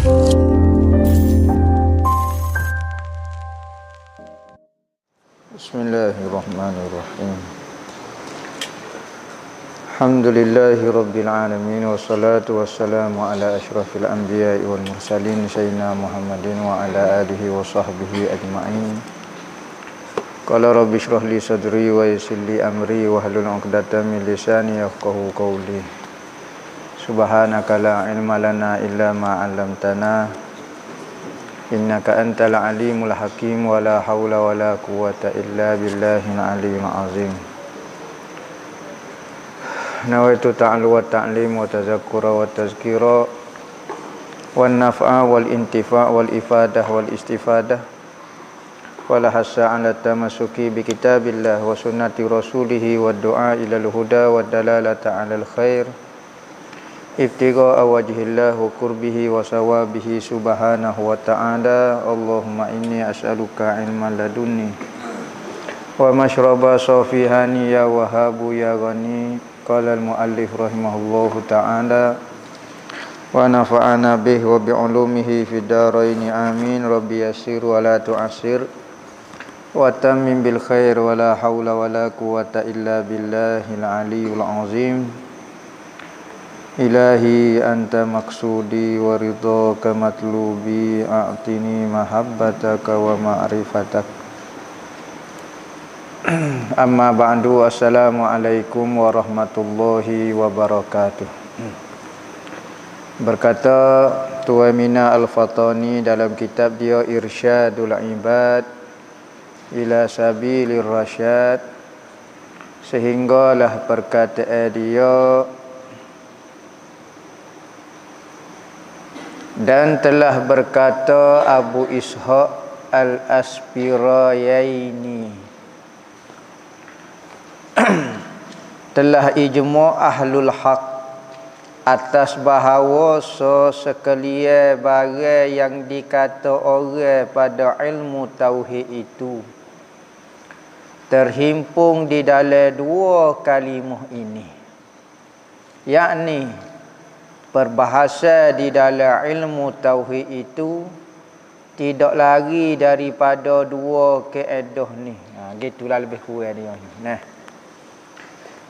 Bismillahirrahmanirrahim. Alhamdulillahi rabbil alamin, wassalatu wassalamu ala asyrafil anbiya'i wal mursalin sayyidina Muhammadin wa ala alihi wa sahbihi ajma'in. Qala rabbi shrah li sadri wa yassir li amri wa hlul 'uqdatam min lisani yafqahu qawli. Subhanaka la ilma lana illa ma 'allamtana innaka antal alimul hakim, wa la haula wa la quwwata illa billahil aliyyil azim. Nawaitu ta'allu wa ta'lim wa tazakkura wa tazkira wan naf'a wal intifa' wal ifadah wal istifadah wala hassa 'ala tamassuki bi kitabillah wa sunnati rasulih wa du'a ilal huda wa dalalata 'alal khair ibtigha'a wajhillah wa qurbihi wa sawabihi subhanahu wa ta'ala. Allahumma inni as'aluka ilman ladunni wa mashraba safihani ya wahabu ya ghani. Qala al-muallif rahimahullahu ta'ala wa nafa'ana bihi wa bi'ulumihi fid dharaini amin. Rabbi yassir wa la tu'assir wa tammim bil khair wa la haula wa la quwwata illa billahil aliyyil azim. Ilahi anta maksudi wa ridhaka matlubi, a'tini mahabbataka wa ma'rifatak. Amma ba'du, assalamualaikum warahmatullahi wabarakatuh. Berkata Tuan Mina Al-Fatani dalam kitab dia Irsyadul Ibad ila Sabilir Rasyad, sehinggalah perkataan dia, dan telah berkata Abu Ishaq Al-Aspirayaini, telah ijma' ahlul haq atas bahawa sekalian barang yang dikata orang pada ilmu tauhid itu terhimpun di dalam dua kalimah ini, yakni perbahasa di dalam ilmu tauhid itu tidak lari daripada dua kaedah ni. Gitulah lebih kurang dia ni. Nah.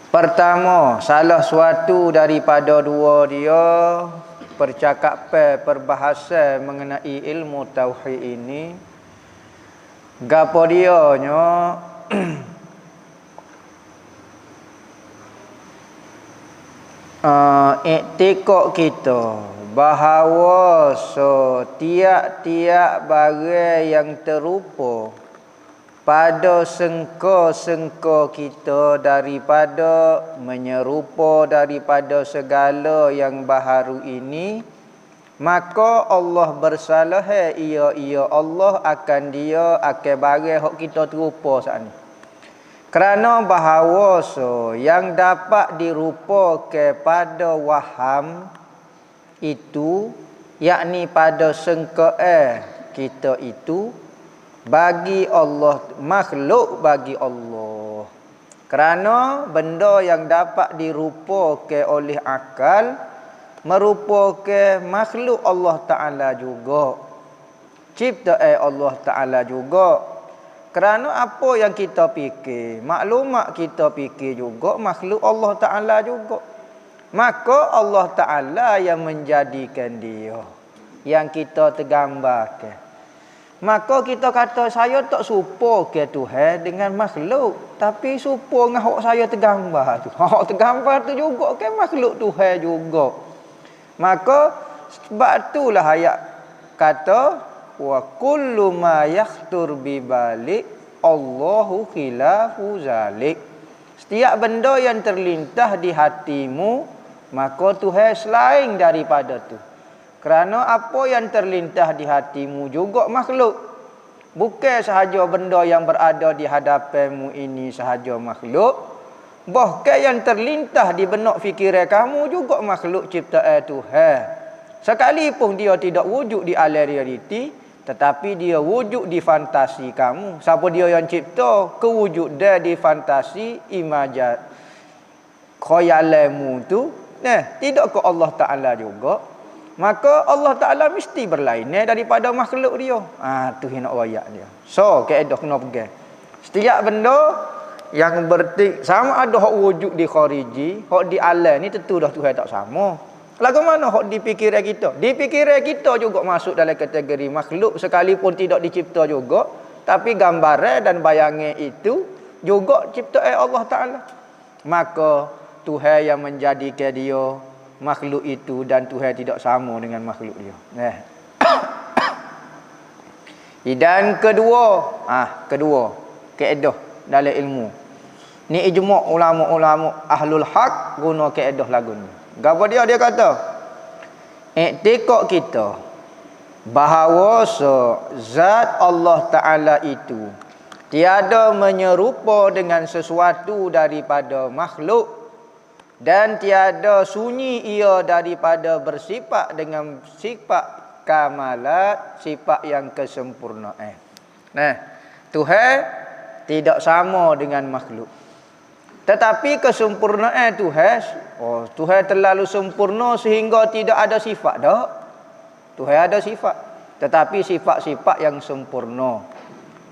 Pertama, salah suatu daripada dua dia percakapan perbahasa mengenai ilmu tauhid ini, gapo dianya iktikad kita bahawa tiap-tiap barang yang terupa pada sengka-sengka kita daripada menyerupa daripada segala yang baharu ini, maka Allah bersalah ia Allah akan dia akan barang hak kita terupa saat ni. Kerana bahawa yang dapat dirupakan pada waham itu, yakni pada sengkaan kita itu, bagi Allah, makhluk bagi Allah. Kerana benda yang dapat dirupakan oleh akal merupakan makhluk Allah Ta'ala juga, ciptaan Allah Ta'ala juga. Kerana apa yang kita fikir, maklumat kita fikir juga makhluk Allah Ta'ala juga. Maka Allah Ta'ala yang menjadikan dia, yang kita tergambarkan. Maka kita kata, saya tak serupa ke Tuhan dengan makhluk, tapi serupa dengan hak saya tergambar tu. Hak tergambar tu juga kan makhluk Tuhan juga. Maka sebab itulah ayat kata, wa kullu ma yakhtur bi balik Allahu khilafu zalik. Setiap benda yang terlintas di hatimu, maka Tuhan selain daripada tu. Kerana apa yang terlintas di hatimu juga makhluk. Bukan sahaja benda yang berada di hadapanmu ini sahaja makhluk, bahkan yang terlintas di benak fikiran kamu juga makhluk ciptaan Tuhan. Sekalipun dia tidak wujud di alam realiti, tetapi dia wujud di fantasi kamu. Siapa dia yang cipta? Kewujudan di fantasi imajat khayalanmu tu. Nah, tidak ke Allah Ta'ala juga. maka Allah Ta'ala mesti berlainan daripada makhluk dia. Tu nak royak dia. So, kaedah kena pegang. Setiap benda yang sama ada hak wujud di khariji, hak di alam ni tentu dah Tuhan tak sama. Lagu mana hak di fikiran kita? Di fikiran kita juga masuk dalam kategori makhluk sekalipun tidak dicipta juga, tapi gambaran dan bayangan itu juga ciptaan Allah Ta'ala. Maka Tuhan yang menjadikan dia makhluk itu dan Tuhan tidak sama dengan makhluk dia. Dan kedua, kaedah dalam ilmu. Ni ijma' ulama-ulama ahlul haq guna kaedah lagu ni. Gapo dia kata? Iktikad kita bahawa zat Allah Ta'ala itu tiada menyerupa dengan sesuatu daripada makhluk dan tiada sunyi ia daripada bersifat dengan sifat kamalat, sifat yang kesempurnaan. Tuhan tidak sama dengan makhluk. Tetapi kesempurnaan Tuhan, Tuhan terlalu sempurna sehingga tidak ada sifat dah. Tuhan ada sifat, tetapi sifat-sifat yang sempurna.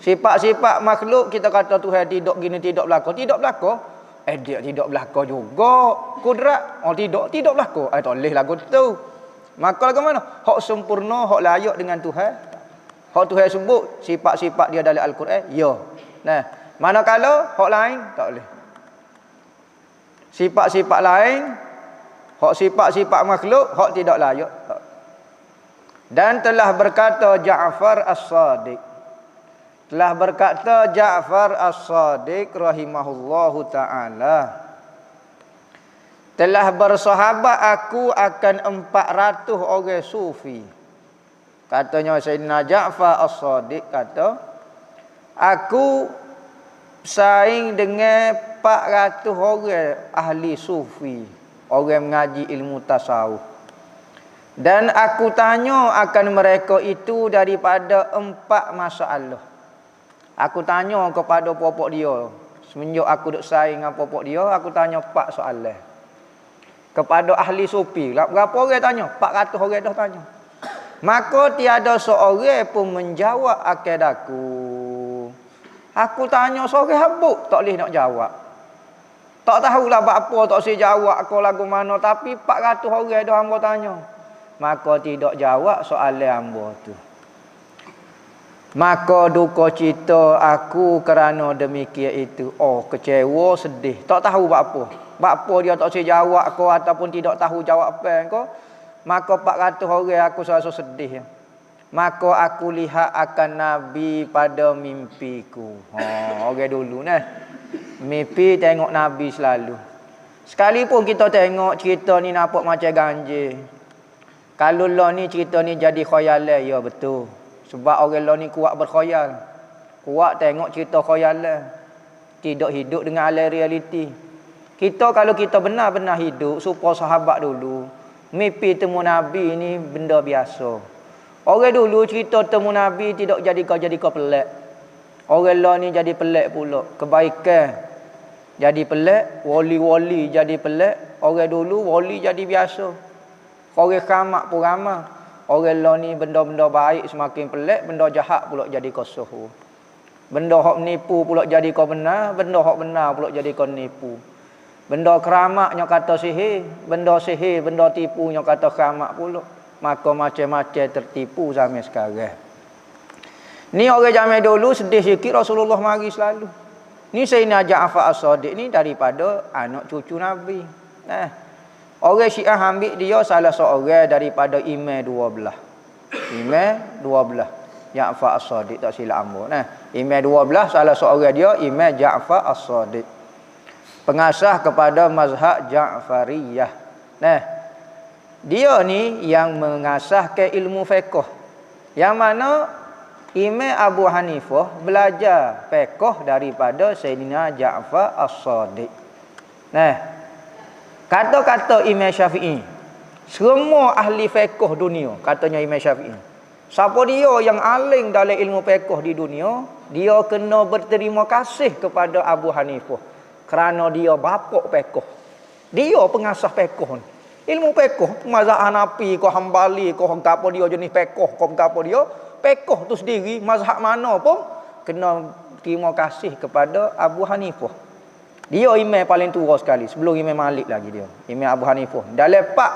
Sifat-sifat makhluk kita kata Tuhan tidak gini, tidak berlaku, tidak berlaku. Dia tidak berlaku juga. Kudrat, tidak berlaku. Tak boleh lagu tu. Maka lagu mana? Hak sempurna, hak layak dengan Tuhan. Hak Tuhan sebut sifat-sifat dia dalam Al-Quran, ya. Manakala hak lain tak boleh. Sifat-sifat lain, hak sifat-sifat makhluk, hak tidak layak. Dan telah berkata Ja'far As-Sadiq. Telah berkata Ja'far As-Sadiq rahimahullahu ta'ala. Telah bersahabat aku akan 400 orang sufi. Katanya Sayyidina Ja'far As-Sadiq kata, aku saing dengan 400 orang ahli sufi, orang mengaji ilmu tasawuf. Dan aku tanya akan mereka itu daripada 4 masalah. Aku tanya kepada popok dia, semenjak aku duk saing dengan popok dia, aku tanya 4 soalan. Kepada ahli sufi, berapa orang tanya? 400 orang dah tanya. Maka tiada seorang pun menjawab akid aku. Aku tanya seorang habuk, tak boleh nak jawab. Tak tahulah apa, tak boleh jawab aku lagu mana. Tapi 400 orang dah hamba tanya. Maka tidak jawab soalan hamba tu. Maka duka cita aku kerana demikian itu. Kecewa, sedih. Tak tahu apa. Apa dia tak boleh jawab aku ataupun tidak tahu jawapan kau. Maka 400 orang aku rasa sedih. Maka aku lihat akan Nabi pada mimpiku. Orang dulu mimpi tengok Nabi selalu. Sekalipun kita tengok cerita ni nampak macam ganjil. Kalau lah ni cerita ni jadi khayalan, ya betul. Sebab orang lah ni kuat berkhayal. Kuat tengok cerita khayalan. Tidak hidup dengan alam realiti. Kita kalau kita benar-benar hidup supaya sahabat dulu, mimpi temu Nabi ni benda biasa. Orang dulu cerita temu Nabi tidak jadi kau pelik. Orang lah ni jadi pelik pula. Kebaikan jadi pelik, wali-wali jadi pelik. Orang dulu wali jadi biasa. Orang khamak pun ramah. Orang lah ni benda-benda baik semakin pelik, benda jahat pula jadi kosoh. Benda hak menipu pula jadi kau benar, benda hak benar pula jadi kau nipu. Benda keramaknya kata sihir, benda tipunya kata keramak pula. Maka macam-macam tertipu zaman sekarang. Ni orang zaman dulu sedih sikit Rasulullah mari selalu. Ni Sayyidina Ja'far As-Sadiq ni daripada anak cucu Nabi. Orang Syiah ambil dia salah seorang daripada imam 12. Imam 12. Ja'far As-Sadiq tak silap hamba. Imam 12 salah seorang dia Imam Ja'far As-Sadiq. Pengasas kepada mazhab Ja'fariyah. Dia ni yang mengasahkan ilmu fiqh. Yang mana Imam Abu Hanifah belajar fiqh daripada Sayyidina Ja'far As-Sadiq. Kata-kata Imam Syafi'i. Semua ahli fiqh dunia, katanya Imam Syafi'i. Siapa dia yang alim dalam ilmu fiqh di dunia, dia kena berterima kasih kepada Abu Hanifah. Kerana dia bapak fiqh. Dia pengasah fiqh ni. Ilmu pekoh, mazhab Hanafi, ko Hambali, ko gapo dia jenis pekoh, ko gapo dia, pekoh tu sendiri mazhab mana pun kena terima kasih kepada Abu Hanifah. Dia imam paling tua sekali sebelum Imam Malik lagi dia. Imam Abu Hanifah. Dalam pak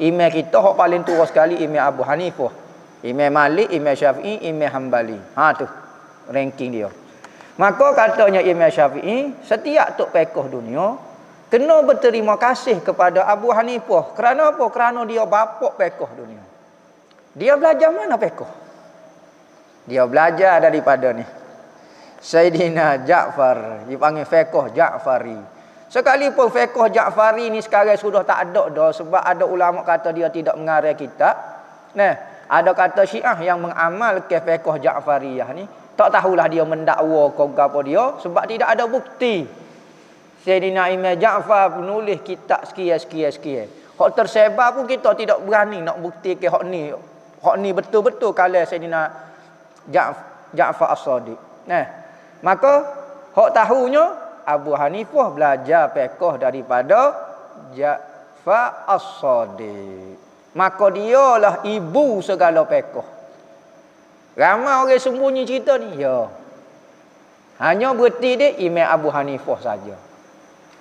imam kita hak paling tua sekali Imam Abu Hanifah. Imam Malik, Imam Syafi'i, Imam Hambali. Ha tu ranking dia. Maka katanya Imam Syafi'i, setiap tok pekoh dunia kena berterima kasih kepada Abu Hanifah. Kerana apa? Kerana dia bapak pekoh dunia. Dia belajar mana pekoh? Dia belajar daripada ni Sayyidina Ja'far, dipanggil fiqh Ja'fari. Sekalipun fiqh Ja'fari ni sekarang sudah tak ada dah, sebab ada ulama kata dia tidak mengarang kitab. Nah, ada kata Syiah yang mengamalkan fiqh Ja'fariyah ni, tak tahulah dia mendakwa ke apa dia, sebab tidak ada bukti. Sayyidina Imam Ja'far menulis kitab sekian. Hak tersebar pun kita tidak berani nak buktikan hak ni. Hak ni betul-betul kalau Sayyidina Ja'far As-Sadiq. Nah, maka hak tahunya Abu Hanifah belajar fiqh daripada Ja'far As-Sadiq. Maka dialah ibu segala fiqh. Ramai orang sembunyi cerita ni. Ya. Hanya berhenti dia Imam Abu Hanifah saja.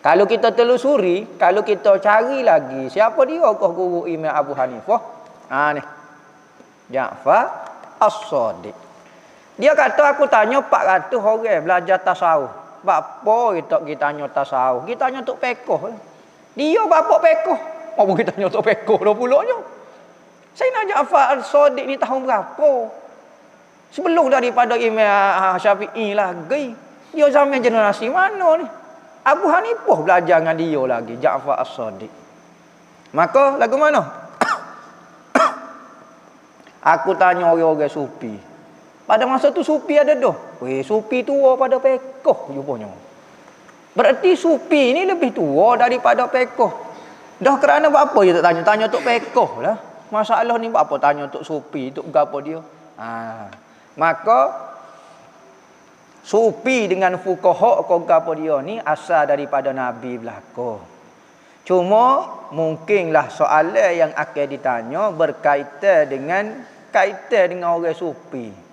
Kalau kita telusuri, kalau kita cari lagi siapa dia kah guru Imam Abu Hanifah? Ha ni. Ja'far As-Sadiq. Dia kata aku tanya 400 orang belajar tasawuf. Apa kita tanya tasawuf? Kita tanya tok fiqh. Dia bapak fiqh. Apa kita tanya tok fiqh dah pulaknya? Saya nak Ja'far As-Sadiq ni tahun berapa? Sebelum daripada Imam Syafi'i lagi. Dia zaman generasi mana ni? Abu Hanifah belajar dengan dia lagi, Ja'far As-Sadiq. Maka lagu mana? Aku tanya orang-orang sufi. Pada masa tu sufi ada dah. Weh, sufi tua pada fiqh rupanya. Berarti sufi ni lebih tua daripada fiqh. Dah kerana apa dia tak tanya untuk fiqh lah. Masalah ni apa tanya untuk sufi, untuk apa dia? Maka sufi dengan fuqaha ko gapo dia ni asal daripada Nabi belaka. Cuma mungkinlah soalan yang akan ditanya berkaitan dengan orang sufi.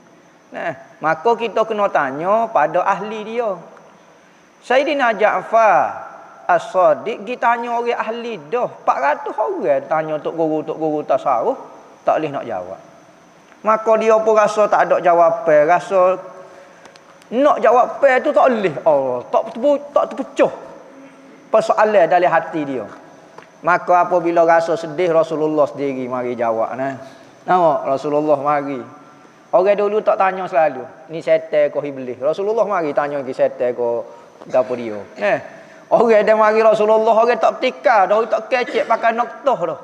Nah, maka kita kena tanya pada ahli dia. Sayyidina Ja'far As-Sadiq kita tanya orang ahli dah 400 orang tanya untuk guru tasawuf tak boleh nak jawab. Maka dia pun rasa tak ada jawapan, rasa nak jawab apa tu tak boleh. Oh, tak terpecah persoalan dalam hati dia. Maka apabila rasa sedih Rasulullah sendiri mari jawab nah. Nampak Rasulullah mari. Orang dulu tak tanya selalu, ni setan ke iblis. Rasulullah mari tanya ke setan ke gapo dia. Orang dah mari Rasulullah orang tak petika dah, tak kecek pakai noktah dah.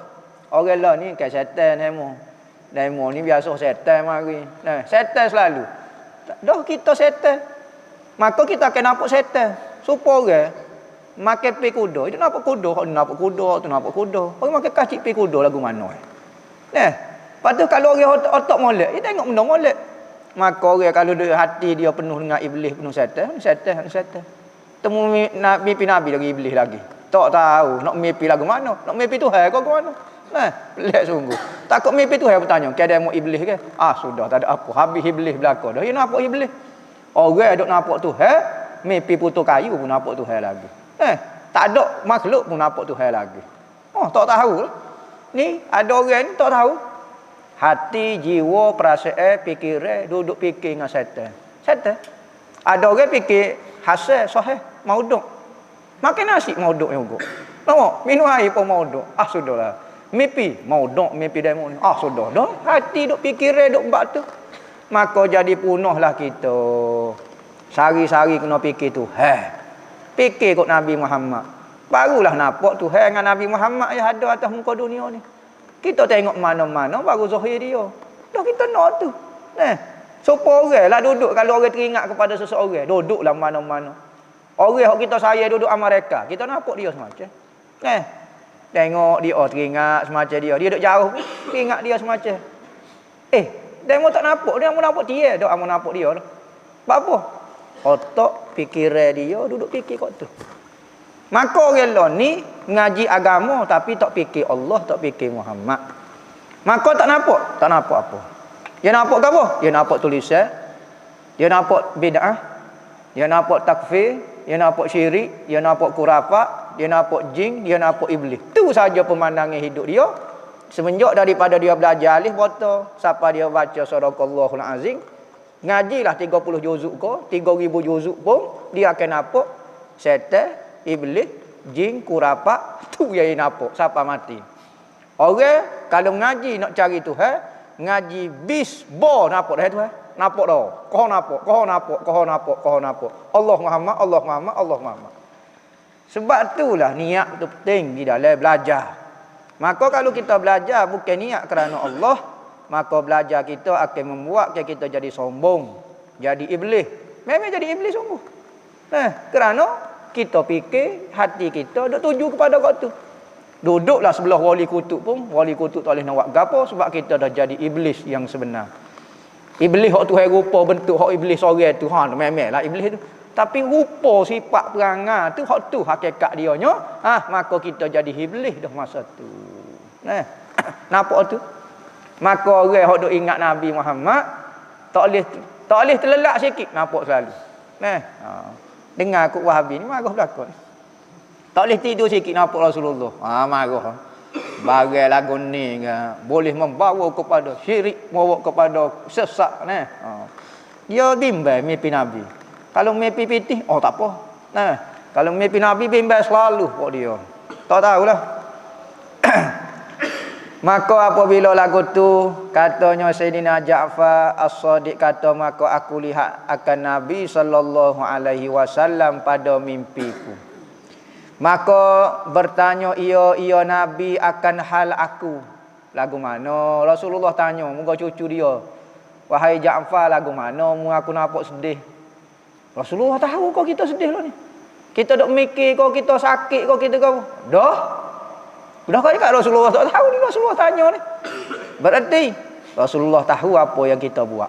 Orang lah ni ke setan demo ni biasa setan mari. Nah, setan selalu. Dah kita setan. Maka kita akan nampak setan. Supaya makan pi kuda. Itu nampak kuda, nampak kuda, tu nampak kuda. Orang makan kacik pi kuda lagu mana? Lepas kalau orang otak molek, dia tengok benda molek. Maka orang kalau hati dia penuh dengan iblis, penuh setan. Temu mimpi Nabi lagi iblis lagi. Tak tahu nak mimpi lagu mana? Nak mimpi Tuhan ke mana? Pelik sungguh. Takut mimpi Tuhan bertanya, "Ke ada mu iblis ke?" Sudah tak ada apa. Habis iblis belaka dah. Dia nampak iblis. Orang duk nampak Tuhan, mimpi putus kayu pun nampak Tuhan lagi. Tak ada makhluk pun nampak Tuhan lagi. Tak tahu. Ni ada orang ni tak tahu. Hati, jiwa, perasaan, fikiran duduk fikir dengan setan. Ada orang fikir hasil, sahih, mauduk. Makan nasi mauduk juga. Nampak? Minum air pun mauduk. Sudahlah. Mimpi mauduk, mimpi demo ni. Sudah dah. Hati duk fikiran duk buat tu. Maka jadi punahlah kita. Sari-sari kena fikir tu. Fikir kot Nabi Muhammad. Barulah nampak Tuhan dengan Nabi Muhammad yang ada atas muka dunia ni. Kita tengok mana-mana baru zahir dia. Dah kita nak tu. Supaya orang lah duduk. Kalau orang teringat kepada seseorang, duduklah mana-mana. Orang yang kita sayang duduk Amerika, kita nampak dia semacam. Tengok dia teringat semacam dia. Dia duduk jauh pun teringat dia semacam. Dia mau tak nampak, dia mau nampak dia. Dia mau nampak dia. Apa? Otak fikiran dia duduk fikir kat tu. Maka orang lain ni ngaji agama tapi tak fikir Allah, tak fikir Muhammad. Maka tak nampak apa. Dia nampak apa? Dia nampak tulisan, dia nampak bid'ah, dia nampak takfir, dia nampak syirik, dia nampak kurafat, dia nampak jin, dia nampak iblis. Tu saja pemandangan hidup dia. Semenjak daripada dia belajar alif bata, siapa dia baca sadaqallahul azim, ngajilah 30 juzuk ke, 3000 juzuk pun dia akan nampak syaitan, iblis, jin, kurafat, tu yang dia nampak siapa mati. Orang kalau ngaji nak cari Tuhan, ngaji bisbo nampak dah Tuhan. Nampak dah. Kau nampak. Allah Muhammad, Allah Muhammad, Allah Muhammad. Sebab itulah niat tu penting di dalam belajar. Maka kalau kita belajar bukan niat kerana Allah, maka belajar kita akan membuat kita jadi sombong, jadi iblis. Memang jadi iblis sungguh. Kerana kita fikir hati kita duk tuju kepada kau tu. Duduklah sebelah wali kutub pun, wali kutub tak boleh nak buat gapo sebab kita dah jadi iblis yang sebenar. Iblis hak Tuhan rupa bentuk hak iblis orang tu, memanglah iblis tu. Tapi rupa sifat perangai tu hak tu hakikat dia nya, maka kita jadi iblis dah masa tu. Nampak tu? Maka orang hak duk ingat Nabi Muhammad tak boleh terlelak sikit nampak selalu. Dengar aku Wahabi ni marah belakang. Tak boleh tidur sikit nampak Rasulullah. Marah. Bagai lagu ni boleh membawa kepada syirik, membawa kepada sesat. Dia bimbang mimpi Nabi. Kalau mimpi pitih, tak apa. Kalau mimpi Nabi bimbang selalu kok dia. Tak tahulah. Maka apabila lagu tu katanya Sayyidina Ja'far As-Sadiq kata, maka aku lihat akan Nabi sallallahu alaihi wasallam pada mimpiku. Maka bertanya ia Nabi akan hal aku. Lagu mana? Rasulullah tanya, muka cucu dia. Wahai Ja'far, lagu mana mu aku nampak sedih? Rasulullah tahu kau kita sedih lah ni. Kita dok mikir kau kita sakit kau kita kau. Dah kali kat Rasulullah tak tahu ni, Rasulullah tanya ni. Berarti Rasulullah tahu apa yang kita buat.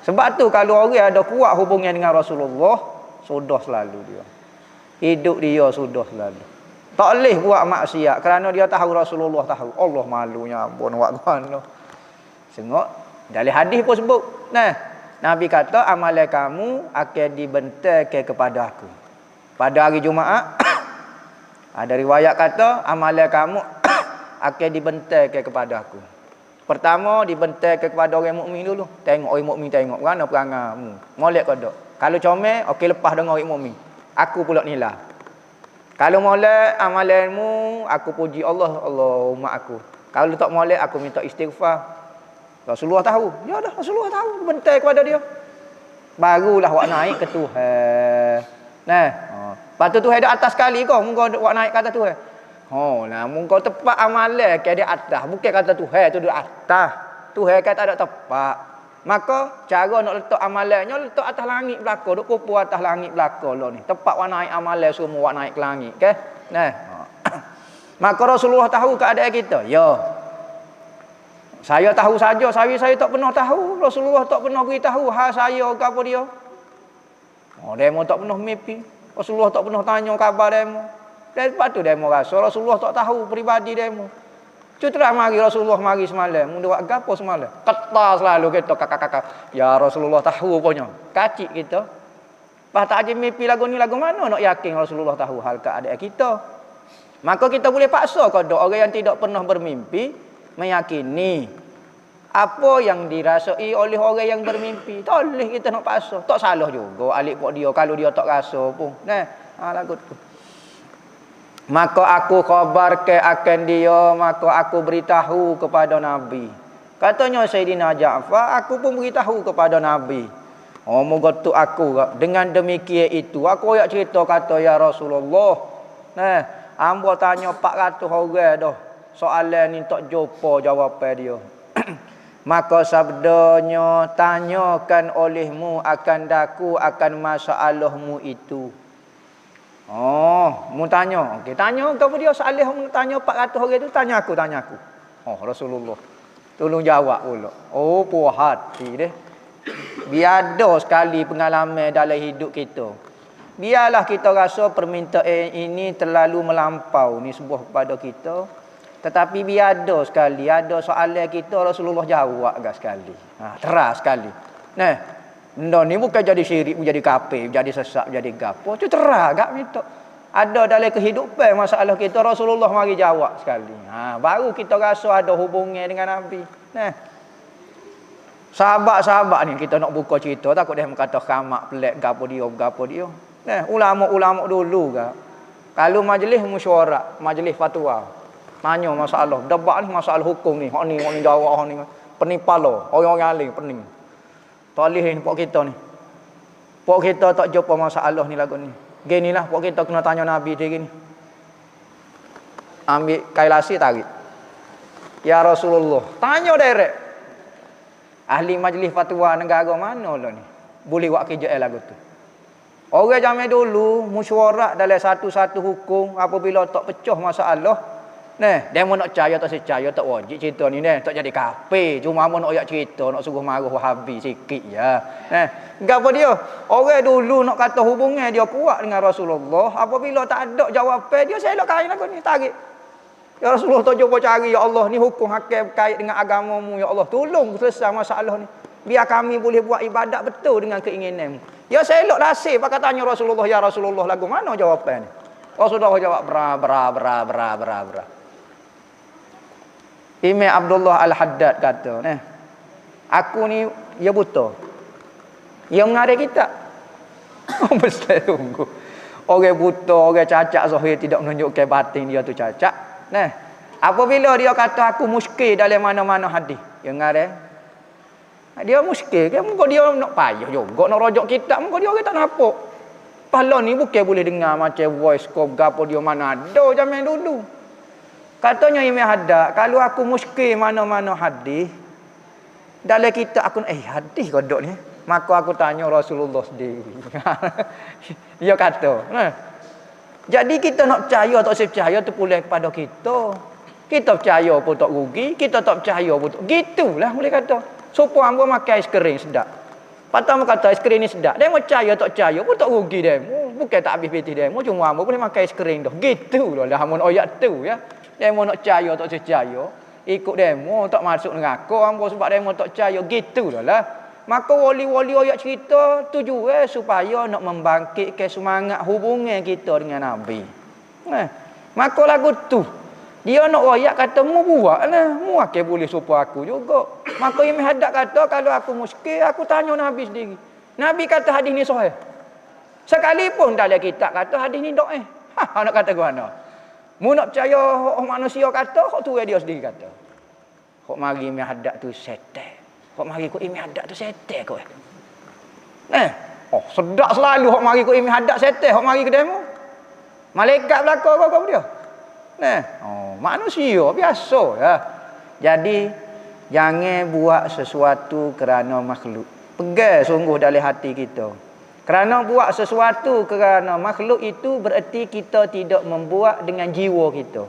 Sebab tu kalau orang ada kuat hubungan dengan Rasulullah, sudah selalu dia. Hidup dia sudah selalu. Tak boleh buat maksiat kerana dia tahu Rasulullah tahu. Allah malunya ampun buat kono. Tengok dalam hadis pun sebut. Nabi kata amalan kamu akan dibentangkan kepada aku. Pada hari Jumaat ada riwayat kata amalan kamu akan dibentangkan kepada aku. Pertama dibentangkan kepada orang mukmin dulu. Tengok orang mukmin tengok mana perangai. Molek ke tak? Kalau comel okey lepas dengan orang mukmin. Aku pula nilai. Kalau molek amalanmu aku puji Allah, Allahumma aku. Kalau tak molek aku minta istighfar. Rasulullah tahu. Ya dah Rasulullah tahu bentai kepada dia. Barulah awak naik ke Tuhan. Lepas tu Tuhan ada atas sekali kau, muka awak naik kata Tuhan. Muka tepat amalan ke di atas, bukan kata Tuhan tu di atas. Tuhan kata ada tepat. Maka cara nak letak amalannya letak atas langit belaka, duk kupu atas langit belaka lah ni. Tepat awak naik amalan semua awak naik ke langit ke. Maka Rasulullah tahu keadaan kita. Ya. Saya tahu saja, saya tak pernah tahu. Rasulullah tak pernah beritahu hal saya ke apa dia. Demo tak pernah mimpi. Rasulullah tak pernah tanya khabar demo. Dan lepas tu demo rasa Rasulullah tak tahu peribadi demo. Cutlah mari Rasulullah mari semalam. Mun buat gapo semalam? Ketar selalu kita kakak-kakak. Ya Rasulullah tahu punya. Kacik kita. Pas tak ada mimpi lagu ni lagu mana nak yakin Rasulullah tahu hal keadaan kita. Maka kita boleh paksa kepada orang yang tidak pernah bermimpi meyakini apa yang dirasai oleh orang yang bermimpi. Tak boleh kita nak paksa. Tak salah juga alik pok dia kalau dia tak rasa pun. Lagu tu. Maka aku khabarkan akan dia, maka aku beritahu kepada Nabi. Katanya Sayyidina Ja'far, aku pun beritahu kepada Nabi. Moga tu aku dengan demikian itu aku nak cerita kata ya Rasulullah. Hamba tanya 400 orang dah. Soalan ni tak jumpa jawapan dia. Maka sabdanya, tanyakan olehmu akan daku akan masalahmu itu. Mu tanya. Okey, tanya apa dia soalan mu tanya 400 orang tu tanya aku. Rasulullah. Tolong jawab pula. Puas hati deh. Biar ada sekali pengalaman dalam hidup kita. Biarlah kita rasa permintaan ini terlalu melampau ni sebuah kepada kita. Tetapi biar ada sekali, ada soalan kita Rasulullah jawab agak sekali. Terang sekali. Nah, benda ni bukan jadi syirik, menjadi kafir, jadi sesat, jadi gapo. Itu terang agak minta. Ada dalam kehidupan masalah kita Rasulullah mari jawab sekali. Baru kita rasa ada hubungan dengan Nabi. Nah, sahabat-sahabat ni kita nak buka cerita takut dia kata khamak pelik gapo dia. Nah, ulama-ulama dulu ke. Kalau majlis mesyuarat, majlis fatwa, tanya masalah, debat ni masalah hukum ni, hak ni jawab hak ni. Pening pala, orang-orang alim pening. Toleh ni pok kita ni. Pok kita tak jumpa masalah ni lagu ni. Ginilah pok kita kena tanya Nabi dia gini. Ambil kail lasi tarik. Ya Rasulullah, tanya direct. Ahli majlis fatwa negara mana lah ni? Boleh buat kerja lagu tu. Orang zaman dulu mesyuarat dalam satu-satu hukum apabila tak pecah masalah. Nah, dia mau nak percaya tak percaya tak wajib cerita ni nah, tak jadi kafir. Cuma mau nak ayat cerita, nak suruh marah Wahabi sikit ya. Nah, gapo dia? Orang dulu nak kata hubungan dia kuat dengan Rasulullah, apabila tak ada jawapan dia selok kain lagu ni tarik. Ya Rasulullah tak cuba cari ya Allah ni hukum hakim kait dengan agamamu ya Allah. Tolong selesai masalah ni. Biar kami boleh buat ibadat betul dengan keinginanmu. Ya selok lasih pakai tanya Rasulullah ya Rasulullah lagu mana jawapan ni? Rasulullah jawab bra. Imam Abdullah Al-Haddad kata, aku ni ya buta. Ya mengarang kitab. Mesti tunggu. Orang buta, orang cacat zahir tidak menunjukkan batin dia tu cacat. Nah, apabila dia kata aku muskil dalam mana-mana hadis, yang ngarang dia muskil kan, muka dia nak payah juga nak rojak kitab, muka dia orang tak nampak. Pala ni bukan boleh dengar macam voice call gapo dia mana ada zaman dulu. Katanya Imam Haddad, kalau aku muskil mana-mana hadis dalam kitab aku hadis kodok ni, maka aku tanya Rasulullah sendiri. Dia kata, jadi kita nak percaya tak percaya tu pulih kepada kita. Kita percaya pun tak rugi, kita tak percaya pun tak. Gitulah boleh kata. Supaya hamba makan ais kering sedap. Patut kata ais kering ni sedap. Dia percaya tak percaya pun tak rugi dia. Bukan tak habis peti dia. Cuma hamba boleh makan ais kering dah. Gitulah hamba ayat tu ya. Demo nak percaya tak percaya, ikut demo tak masuk neraka hamba sebab demo tak percaya, gitulah. Maka wali-wali ayat cerita tujuan supaya nak membangkitkan semangat hubungan kita dengan Nabi. Maka lagu tu dia nak ayat kata mu buatlah, mu akan boleh supaya aku juga. Maka Imam Haddad kata kalau aku muskil aku tanya Nabi sendiri. Nabi kata hadis ni sahih. Sekalipun dalam kitab kata hadis ni dhaif. Nak kata ke mana? Mu nak percaya hak manusia kata, hak tu dia sendiri kata. Hak mari Imam Haddad tu setan. Hak mari ku Imam Haddad tu setan kau. Sedap selalu hak mari ku Imam Haddad setan, hak mari ke demo. Malaikat belaka kau dia. Manusia biasa ya. Jadi jangan buat sesuatu kerana makhluk. Pegang sungguh dalam hati kita. Kerana buat sesuatu kerana makhluk itu bererti kita tidak membuat dengan jiwa kita.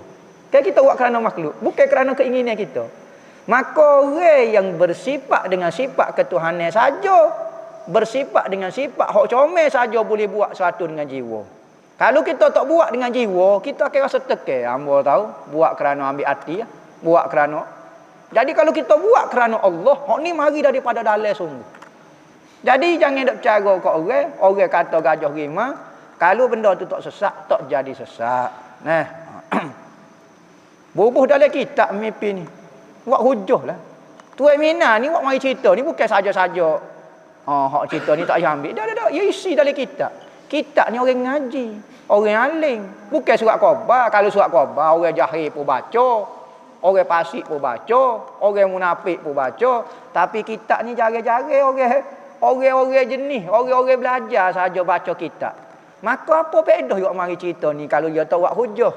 Kan kita buat kerana makhluk, bukan kerana keinginan kita. Maka orang yang bersifat dengan sifat ketuhanan saja, bersifat dengan sifat hak comel saja boleh buat sesuatu dengan jiwa. Kalau kita tak buat dengan jiwa, kita akan rasa tekan. Hamba tahu, buat kerana ambil hati, buat kerana. Jadi kalau kita buat kerana Allah, hak ni mari daripada dalam sungguh. Jadi jangan nak percaya kat orang kata gajah rimah, kalau benda tu tak sesat, tak jadi sesat. Bubuh dalam kitab mimpi ni. Buat hujah lah. Tuan Mina ni buat mari cerita ni bukan saja-saja. Hak cerita ni tak payah ambil. Dah. Ya isi dalam kitab. Kitab ni orang ngaji, orang alim. Bukan surat khabar. Kalau surat khabar orang jahil pun baca, orang fasik pun baca, orang munafik pun baca. Tapi kitab ni jarang-jarang orang jenis, orang belajar saja baca kitab. Maka apa pedah dia mari cerita ni kalau dia tak buat hujah.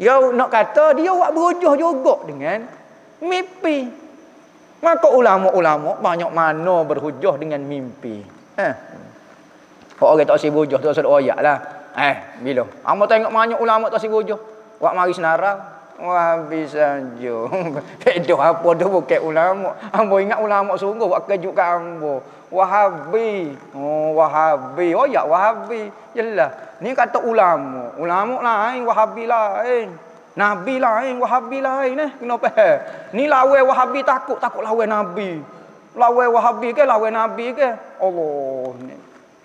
Dia nak kata dia buat berhujah juga dengan mimpi. Maka ulama-ulama banyak mana berhujah dengan mimpi. Orang tak sibuk hujah tu satu ayat lah. Bila hamba tengok banyak ulama tak sibuk hujah. Buat mari senarau. Wahabi saja. Bedo apa tu bukan ulama. Ambo ingat ulama sungguh buat kejut kat ambo. Wahabi. Oh, Wahabi. Oh ya Wahabi. Jelas. Ni kata ulama. Ulama lain, Wahabi lain. Nabi lain, Wahabi lain kena faham. Ni lawan Wahabi takut lawan Nabi. Lawan Wahabi ke lawan Nabi ke? Allah ni.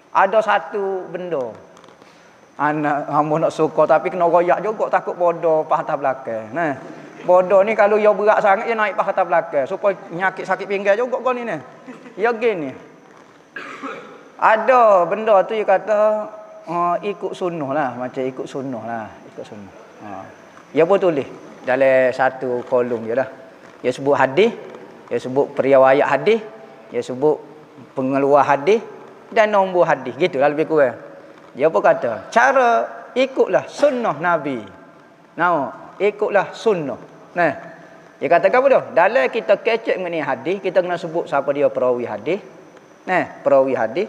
Ada satu benda. Anak hamba nak suka tapi kena royak juga takut bodoh patah belakang. Nah, bodoh ni kalau ia berat sangat dia naik patah belakang supaya nyakit sakit pinggang juga kau ni ni. Ya gini. Ada benda tu dia kata ikut sunnah lah, macam ikut sunnah lah, ikut sunnah. Dia pun tulis dalam satu kolom dia lah. Dia sebut hadis, dia sebut periwayat hadis, dia sebut pengeluar hadis dan nombor hadis. Gitulah lebih kurang. Dia pun kata, cara ikutlah sunnah Nabi. Ikutlah sunnah. Nah, dia kata apa tu? Dalam kita kecek mengenai hadis, kita kena sebut siapa dia perawi hadis. Nah, perawi hadis,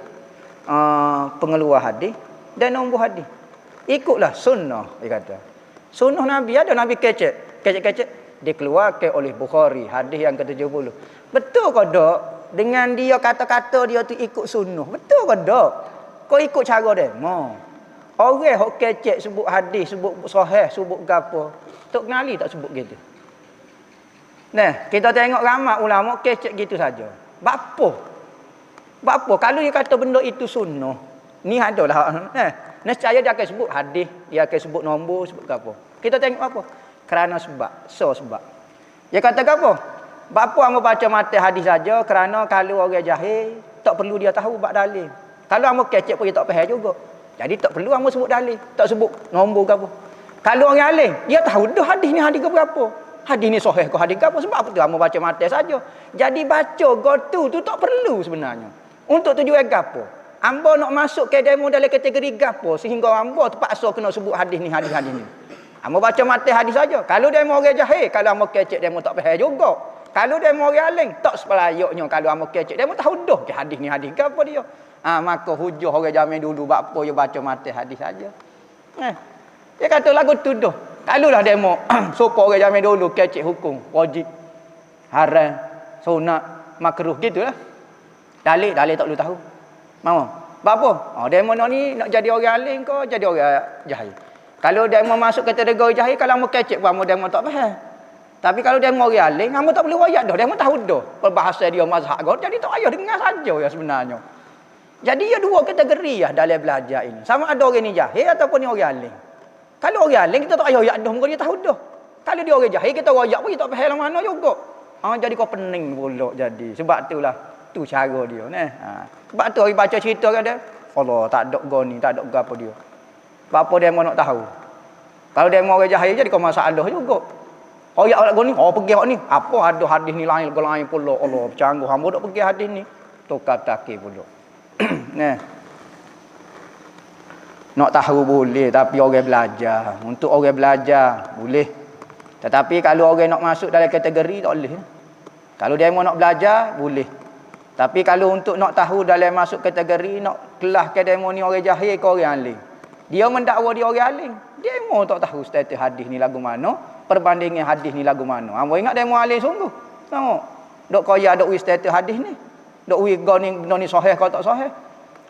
pengeluar hadis dan nombor hadis. Ikutlah sunnah, dia kata. Sunnah Nabi ada Nabi kecek. Kecek-kecek dikeluarkan oleh Bukhari, hadis yang ke-70. Betul ke tak? Dengan dia kata-kata dia tu ikut sunnah. Betul ke tak? Kau ikut cara dia. Orang hok kecek sebut hadis, sebut sahih, sebut gapo. Tok kenali tak sebut gitu. Nah, kita tengok ramai ulama kecek gitu saja. Bapo kalau dia kata benda itu sunnah, ni adalah nescaya dia akan sebut hadis, dia akan sebut nombor, sebut gapo. Kita tengok apa? Kerana sebab, sebab. Dia kata gapo? Bapo hang baca mata hadis saja kerana kalau orang jahil tak perlu dia tahu bab dalil. Kalau hangpa kecek pun dia tak faham juga. Jadi tak perlu hangpa sebut dalil, tak sebut nombor ke apa. Kalau orang alim, dia tahu dah hadis ni hadis ke berapa. Hadis ni sahih ke hadis ke apa. Sebab apa tu hangpa baca mata saja. Jadi baca gotu tu tak perlu sebenarnya. Untuk tujuan gapo? Hangpa nak masuk ke demo dalam kategori gapo sehingga hangpa terpaksa kena sebut hadis ni hadis-hadis ni. Hangpa baca mata hadis saja. Kalau demo orang jahil, kalau hangpa kecek demo tak faham juga. Kalau demo orang alim, tak sepelayaknya kalau hangpa kecek demo tahu dah ke hadis ni hadis ke apa dia. Maka hujah orang zaman dulu buat apa dia baca mata hadis saja. Dia kata lagu tuduh. Kalulah demo supaya orang zaman dulu kecek hukum wajib, haram, sunat, makruh gitulah. Dalil tak perlu tahu. Mau? Buat apa? Demo ni nak jadi orang alim ke jadi orang jahil. Kalau demo masuk kategori jahil, kalau mau kecek pun demo tak faham. Tapi kalau demo orang alim, kamu tak perlu royak dah. Demo tahu dah perbahasan dia mazhab kau. Jadi tak payah dengar saja ya sebenarnya. Jadi ya dua kategori ya dalam belajar ini. Sama ada orang ni jahil ataupun ni orang alim. Kalau orang alim kita tak payah royak dah, muka dia tahu dah. Kalau dia orang jahil kita royak pun kita tak faham mana juga. Jadi kau pening pula jadi. Sebab itulah tu cara dia sebab tu orang baca cerita kan dia. Allah tak ada goni, tak ada gapo dia. Apa dia mau nak tahu? Kalau dia mau orang jahil jadi kau masalah juga. Royak awak goni, pergi awak ni. Apa ada hadis ni lain ke lain pula. Allah bercanggah hamba dak pergi hadis ni. Tukar takir pula. Nak tahu boleh tapi orang belajar. Untuk orang belajar boleh. Tetapi kalau orang nak masuk dalam kategori tak boleh. Kalau dia mau nak belajar boleh. Tapi kalau untuk nak tahu dalam masuk kategori nak kelas ke demo ni orang jahil ke orang alim. Dia mendakwa dia orang alim. Dia mau tak tahu status hadis ni lagu mana, perbandingan hadis ni lagu mana. Hangpa ingat demo alim sungguh. Tengok. Dok kaya dok wi status hadis ni. Dok wi goni benda ni sahih ke tak sahih.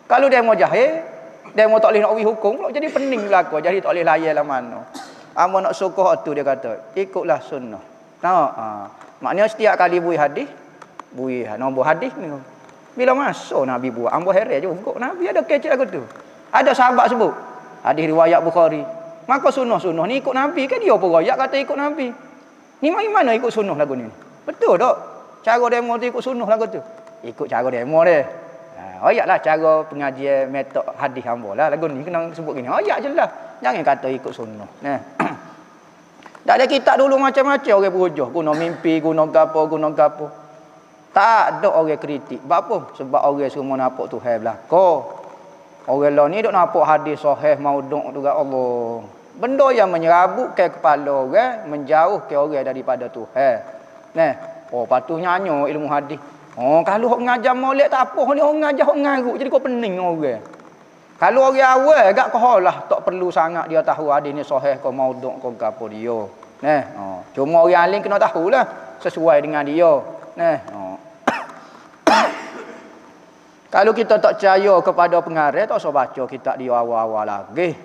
Kalau demo jahil, demo tak boleh nak wi hukum pula jadi pening belaka, jadi tak boleh layan lah mana. Hangpa nak sukuh tu dia kata, ikutlah sunnah. Tengok. Maknanya setiap kali bui hadis, bui nombor hadis ni. Bila masuk Nabi buat, hangpa heran juga. Nabi ada kecek lagu tu. Ada sahabat sebut hadis riwayat Bukhari. Maka sunnah-sunnah ni ikut Nabi kan dia pun royak kata ikut Nabi. Ni mana ikut sunnah lagu ni? Betul tak? Cara demo tu ikut sunnah lagu tu. Ikut cara demo dia. Royaklah cara pengajian metod hadis hamba lah lagu ni kena sebut gini. Royak jelah. Jangan kata ikut sunnah. Tak ada kitab dulu macam-macam orang berhujah. Guna mimpi, guna gapo. Tak ada orang kritik. Sebab apa? Sebab orang semua nampak Tuhan belakang. Orang lain ni duk nampak hadis sahih maudhu' tu kat Allah. Benda yang menyerabutkan kepala orang, menjauhkan orang daripada Tuhan. Patut nyanyo ilmu hadis. Kalau hok ngajar molek tak apa, ni orang ngajar hok ngaruk jadi kau pening orang. Kalau orang awal agak kolah tak perlu sangat dia tahu hadis ni sahih ke maudhu' ke apa dia. Cuma orang alim kena tahulah sesuai dengan dia. Kalau kita tak percaya kepada pengarah, tak usah baca kitab dia awal-awal lagi.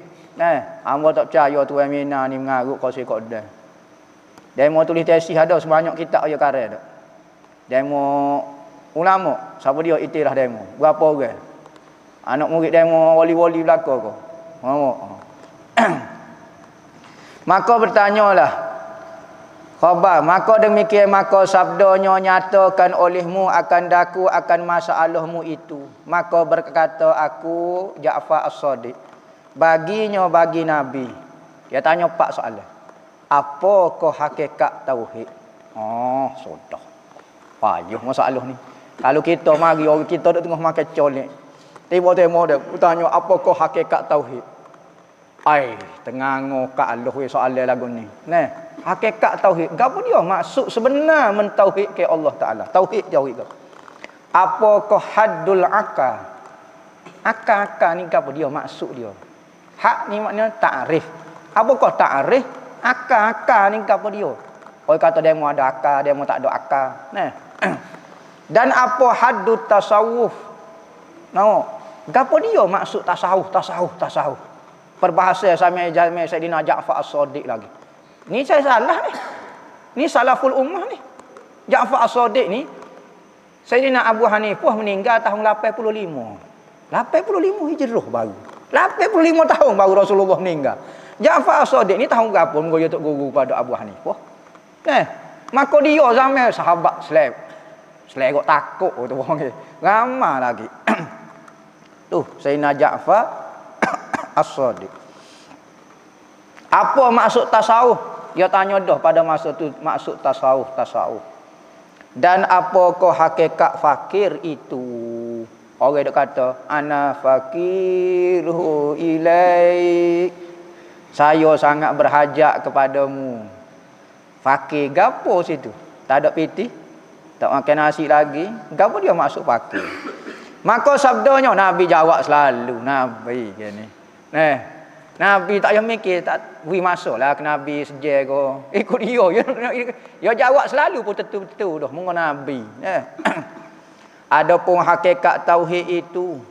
Hamba tak percaya Tuan Mina ni mengarut kau si Qadar. Demo tulis tesis ada sebanyak kitab dia karya dak. Demo ulama, siapa dia itirah demo? Berapa orang? Anak murid demo wali-wali belaka kau. Maka bertanyalah khabar, maka demikian maka sabdanya nyatakan olehmu akan daku akan masalahmu itu. Maka berkata aku Ja'far As-Shadiq baginya bagi Nabi. Dia tanya 4 soalan. Apakah hakikat tauhid? Sudah. Payah masalah ni. Kalau kita mari orang kita duk tengah makan colek. Tiba-tiba dia tanya apakah hakikat tauhid? Tengango ka Allah soalan lagu ni. Hakikat tauhid. Gapo dia maksud sebenar mentauhid ke Allah Taala? Tauhid tauhid. Apakah haddul akal? Akal ni gapo dia maksud dia? Hak ni maknanya takrif. Apakah takrif? Akal ni gapo dia? Orang kata demo ada akal, demo tak ada akal. Dan apa haddut tasawuf? Gapo dia maksud tasawuf? Perbahasa sama Sayyidina Ja'far As-Shadiq lagi. Ni saya salah ni. Ni salaful ummah ni. Ja'far As-Shadiq ni Sayyidina Abu Hanifah meninggal tahun 85. 85 Hijrah baru. 85 tahun baru Rasulullah meninggal. Ja'far As-Shadiq ni tahun berapa dia tok guru pada Abu Hanifah? Maka dia zaman sahabat Selekok takut tu orang ni. Ramai lagi. Tu Sayyidina Ja'far As-Shadiq. Apa maksud tasawuf? Dia tanya dah pada masa tu maksud tasawuf. Dan apakah hakikat fakir itu? Orang dia kata ana fakiru ilaik. Saya sangat berhajat kepadamu. Fakir gapo situ? Tak ada piti, tak makan nasi lagi. Gapo dia maksud fakir? Maka sabdanya Nabi jawab selalu. Nabi gini. Nabi tak payah mikir, tak beri masuklah ke Nabi sejar ko. Ikut dia. Dia jawab selalu pun tentu dah mengenai Nabi. Adapun hakikat tauhid itu,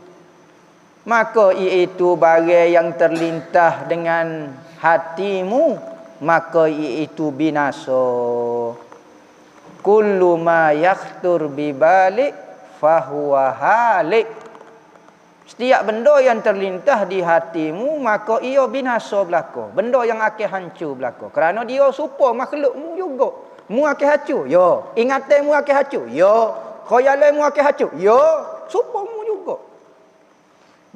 maka iaitu barang yang terlintas dengan hatimu, maka iaitu binasa. Kullu ma yakhtur bi balik fahuwa halik. Setiap benda yang terlintas di hatimu, maka ia binasa belaka. Benda yang akan hancur belaka. Kerana dia serupa makhlukmu juga. Mu akan hancur? Ya. Ingatanmu akan hancur? Ya. Khayalanmu akan hancur? Ya. Serupamu juga.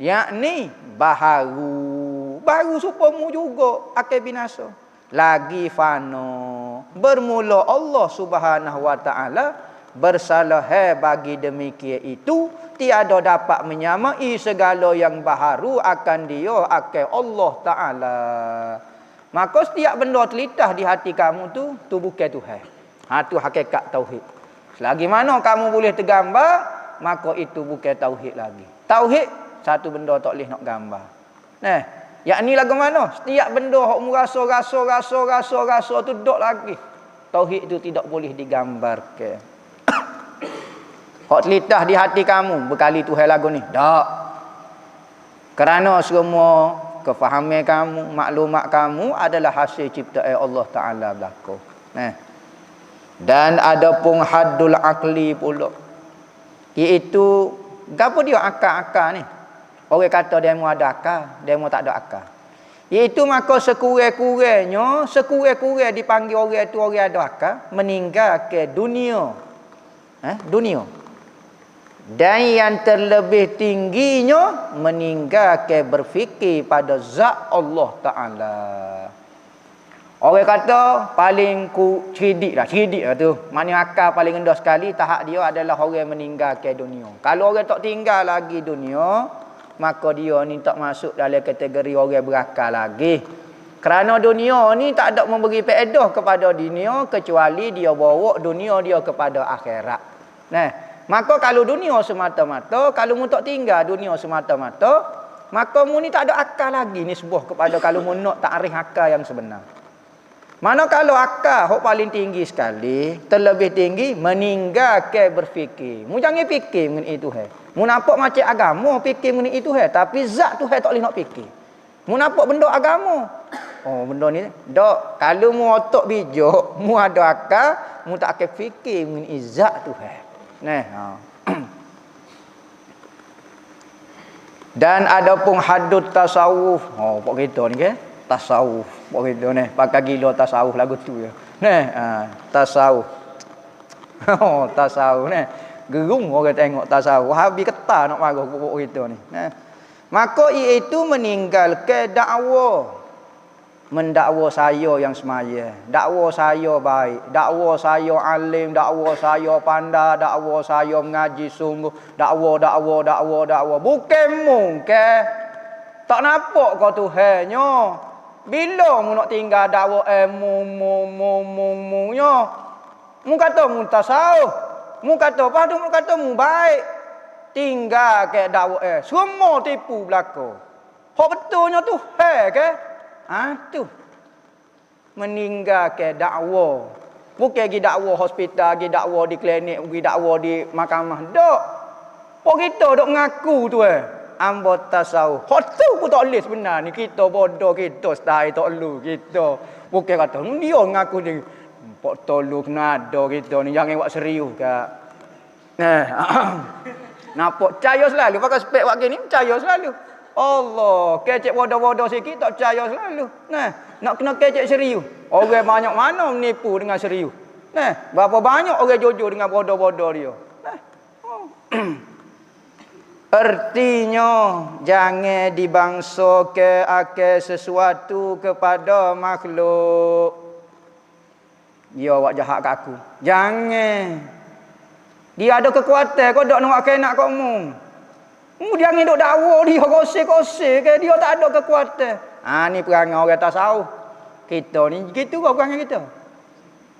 Yakni baru serupamu juga akan binasa. Lagi fana. Bermula Allah Subhanahu wa taala bersalah bagi demikian itu tiada dapat menyamai segala yang baharu akan dia akan Allah Taala. Maka setiap benda terlintas di hati kamu tu bukan Tuhan. Tu hakikat tauhid. Selagi mana kamu boleh tergambar, maka itu bukan tauhid lagi. Tauhid satu benda tak boleh nak gambar. Yakni lagu mana? Setiap benda hok mu rasa tu dok lagi. Tauhid itu tidak boleh digambarkan. Hak terlintas di hati kamu berkali Tuhan lagu ni. Tak. Kerana semua kefahaman kamu, maklumat kamu adalah hasil ciptaan Allah Taala belaka. Dan ada pun haddul akli pula. Iaitu gapo dia akal-akal ni? Orang kata dia mau ada akal, dia mau tak ada akal. Iaitu maka sekurang-kurangnya dipanggil orang tu orang ada akal meninggal ke dunia. Dunia. Dan yang terlebih tingginya meninggalkan berfikir pada zat Allah Ta'ala. Orang kata paling cerdik lah tu. Maknanya akal paling rendah sekali tahap dia adalah orang meninggalkan dunia. Kalau orang tak tinggal lagi dunia, maka dia ni tak masuk dalam kategori orang berakal lagi. Kerana dunia ni tak ada memberi faedah kepada dunia kecuali dia bawa dunia dia kepada akhirat. Maka kalau dunia semata-mata, kalau mu tak tinggal dunia semata-mata, maka mu ni tak ada akal lagi nisbah kepada kalau mu nak takrif akal yang sebenar. Mana kalau akal hok paling tinggi sekali, terlebih tinggi meninggalkan berfikir. Mu jangan fikir mengenai Tuhan. Mu nampak macam agama fikir mengenai Tuhan, tapi zat Tuhan tak boleh nak fikir. Mu nampak benda agama. Oh, benda ni dok kalau mu otak bijak, mu ada akal, mu tak akan fikir mengenai zat Tuhan. Nah, dan adapun hadut tasawuf. Oh, pok kita ni ke? Tasawuf. Pok kita ni pakai gila tasawuf lagu tu ya. Nah, tasawuf. Oh, tasawuf ni. Gerung orang tengok tasawuf. Habis ketar nak marah pok kita ni. Nah. Maka iaitu meninggalkan dakwa. Mendakwa saya yang semaya, dakwa saya baik, dakwa saya alim, dakwa saya pandai, dakwa saya mengaji sungguh, dakwa. Bukan mungkin tak nampak kau Tuhannya. Bila mu nak tinggal dakwa mu-nya. Mu kata mu tasawuf, mu kata apa tu, mu kata mu baik. Tinggal ke dakwa semua tipu belaka. Hak betulnya Tuhan ke? Tu meninggalkan dakwa. Bukan pergi dakwa hospital, pergi dakwa di klinik, pergi dakwa di mahkamah. Dok. Pok kita dok mengaku tu ambo tasawuf. Hak tu pun tak boleh sebenarnya. Kita bodoh, kita style tak perlu kita. Bukan kata dia mengaku ni. Pok tolu kena ada kita ni, jangan buat serius kak. Nampak percaya selalu pakai spek wak gini, percaya selalu. Allah, kecek bodoh-bodoh sikit tak percaya selalu. Nah, nak kena kecek serius. Orang banyak mana menipu dengan serius. Nah, berapa banyak orang jujur dengan bodoh-bodoh dia. Nah. Artinya jangan dibangsa ke akal sesuatu kepada makhluk. Dia awak jahat kat aku. Jangan. Dia ada kekuatan kau dak nak kena kat mu. Jangan duk dakwa dia kosek-kosek ke dia tak ada kekuatan. Ni perangai orang tasawuf. Kita ni gitu kau perangai kita.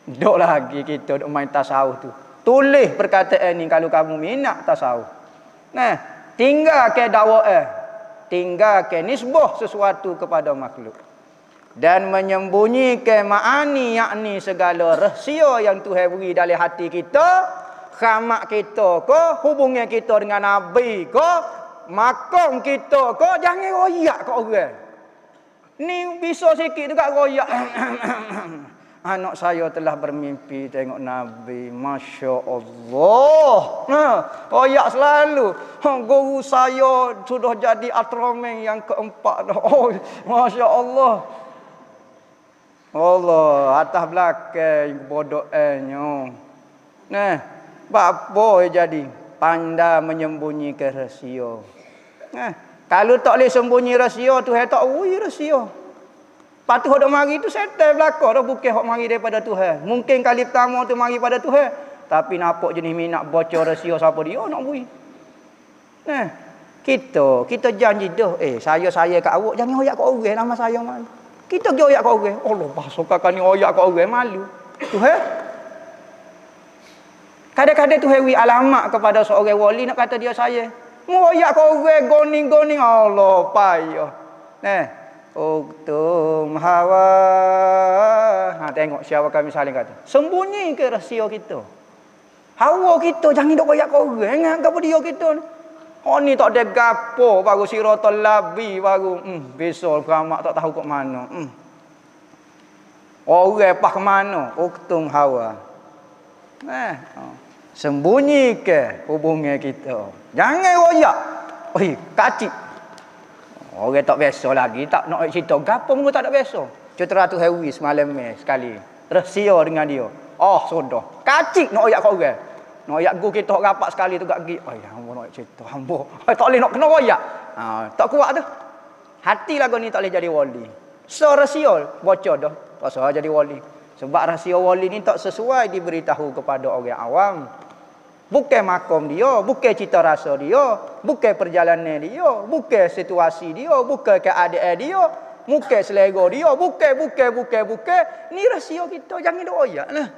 Duk lagi kita duk main tasawuf tu. Tulis perkataan ni kalau kamu minat tasawuf. Nah, tinggal ke dakwa tinggal ke nisbah sesuatu kepada makhluk. Dan menyembunyikan ma'ani yakni segala rahsia yang Tuhan beri dalam hati kita. Khamak kita ko, hubungan kita dengan Nabi ko, makom kita ko, jangan royak kat orang. Ni bisa sikit juga royak. Anak saya telah bermimpi tengok Nabi. Masya Allah. Royak selalu. Guru saya sudah jadi atromeng yang keempat. Oh, Masya Allah. Allah, atas belakang bodohnya. Nah. Apa jadi? Pandai menyembunyikan rahsia. Kalau tak boleh sembunyi rahsia, Tuhan tak ui rahsia. Patuh hok mari tu setan belaka dah, bukan hok mari daripada Tuhan. Mungkin kali pertama tu mari pada Tuhan, tapi nampak jenis minat bocor rahsia siapa dia nak bui. Nah, kita janji dah, saya kat awak jangan hoyak kat orang nama saya malu. Kita pergi hoyak kat orang. Allah, pasukan ni hoyak kat orang malu. Tuhan kadang-kadang tu hewi alamat kepada seorang wali nak kata dia saya. Ngoyak kau orang goning-goning Allah payah. Uktum hawa. Tengok siapa kami saling kata. Sembunyi ke rahsia kita. Hawa kita jangan dok ngoyak kau orang. Ingat kepada dia kita ni. Oh ni tak ada gapo baru siratal labi baru besok keramat tak tahu kat mana. Orang pas ke mana? Uktum hawa. Sembunyi ke hubungan kita. Jangan royak. Kacik. Orang tak biasa lagi. Tak nak cerita. Gapa pun tak ada biasa. Cutera tu hewi semalam sekali. Rahsia dengan dia. Sudah. Kacik nak royak kau orang. Nak royak guru kita rapat sekali tu kat gigi. Hamba nak cerita. Hamba. Tak boleh nak kena royak. Tak kuat tu. Hati lagu ni tak boleh jadi wali. So rahsia bocor dah. Tak usah jadi wali. Sebab rahsia wali ni tak sesuai diberitahu kepada orang awam. Bukan makom dia, bukan cita rasa dia, bukan perjalanan dia, bukan situasi dia, bukan keadaan dia, bukan selera dia, bukan. Ni rahsia kita, jangan doyak lah.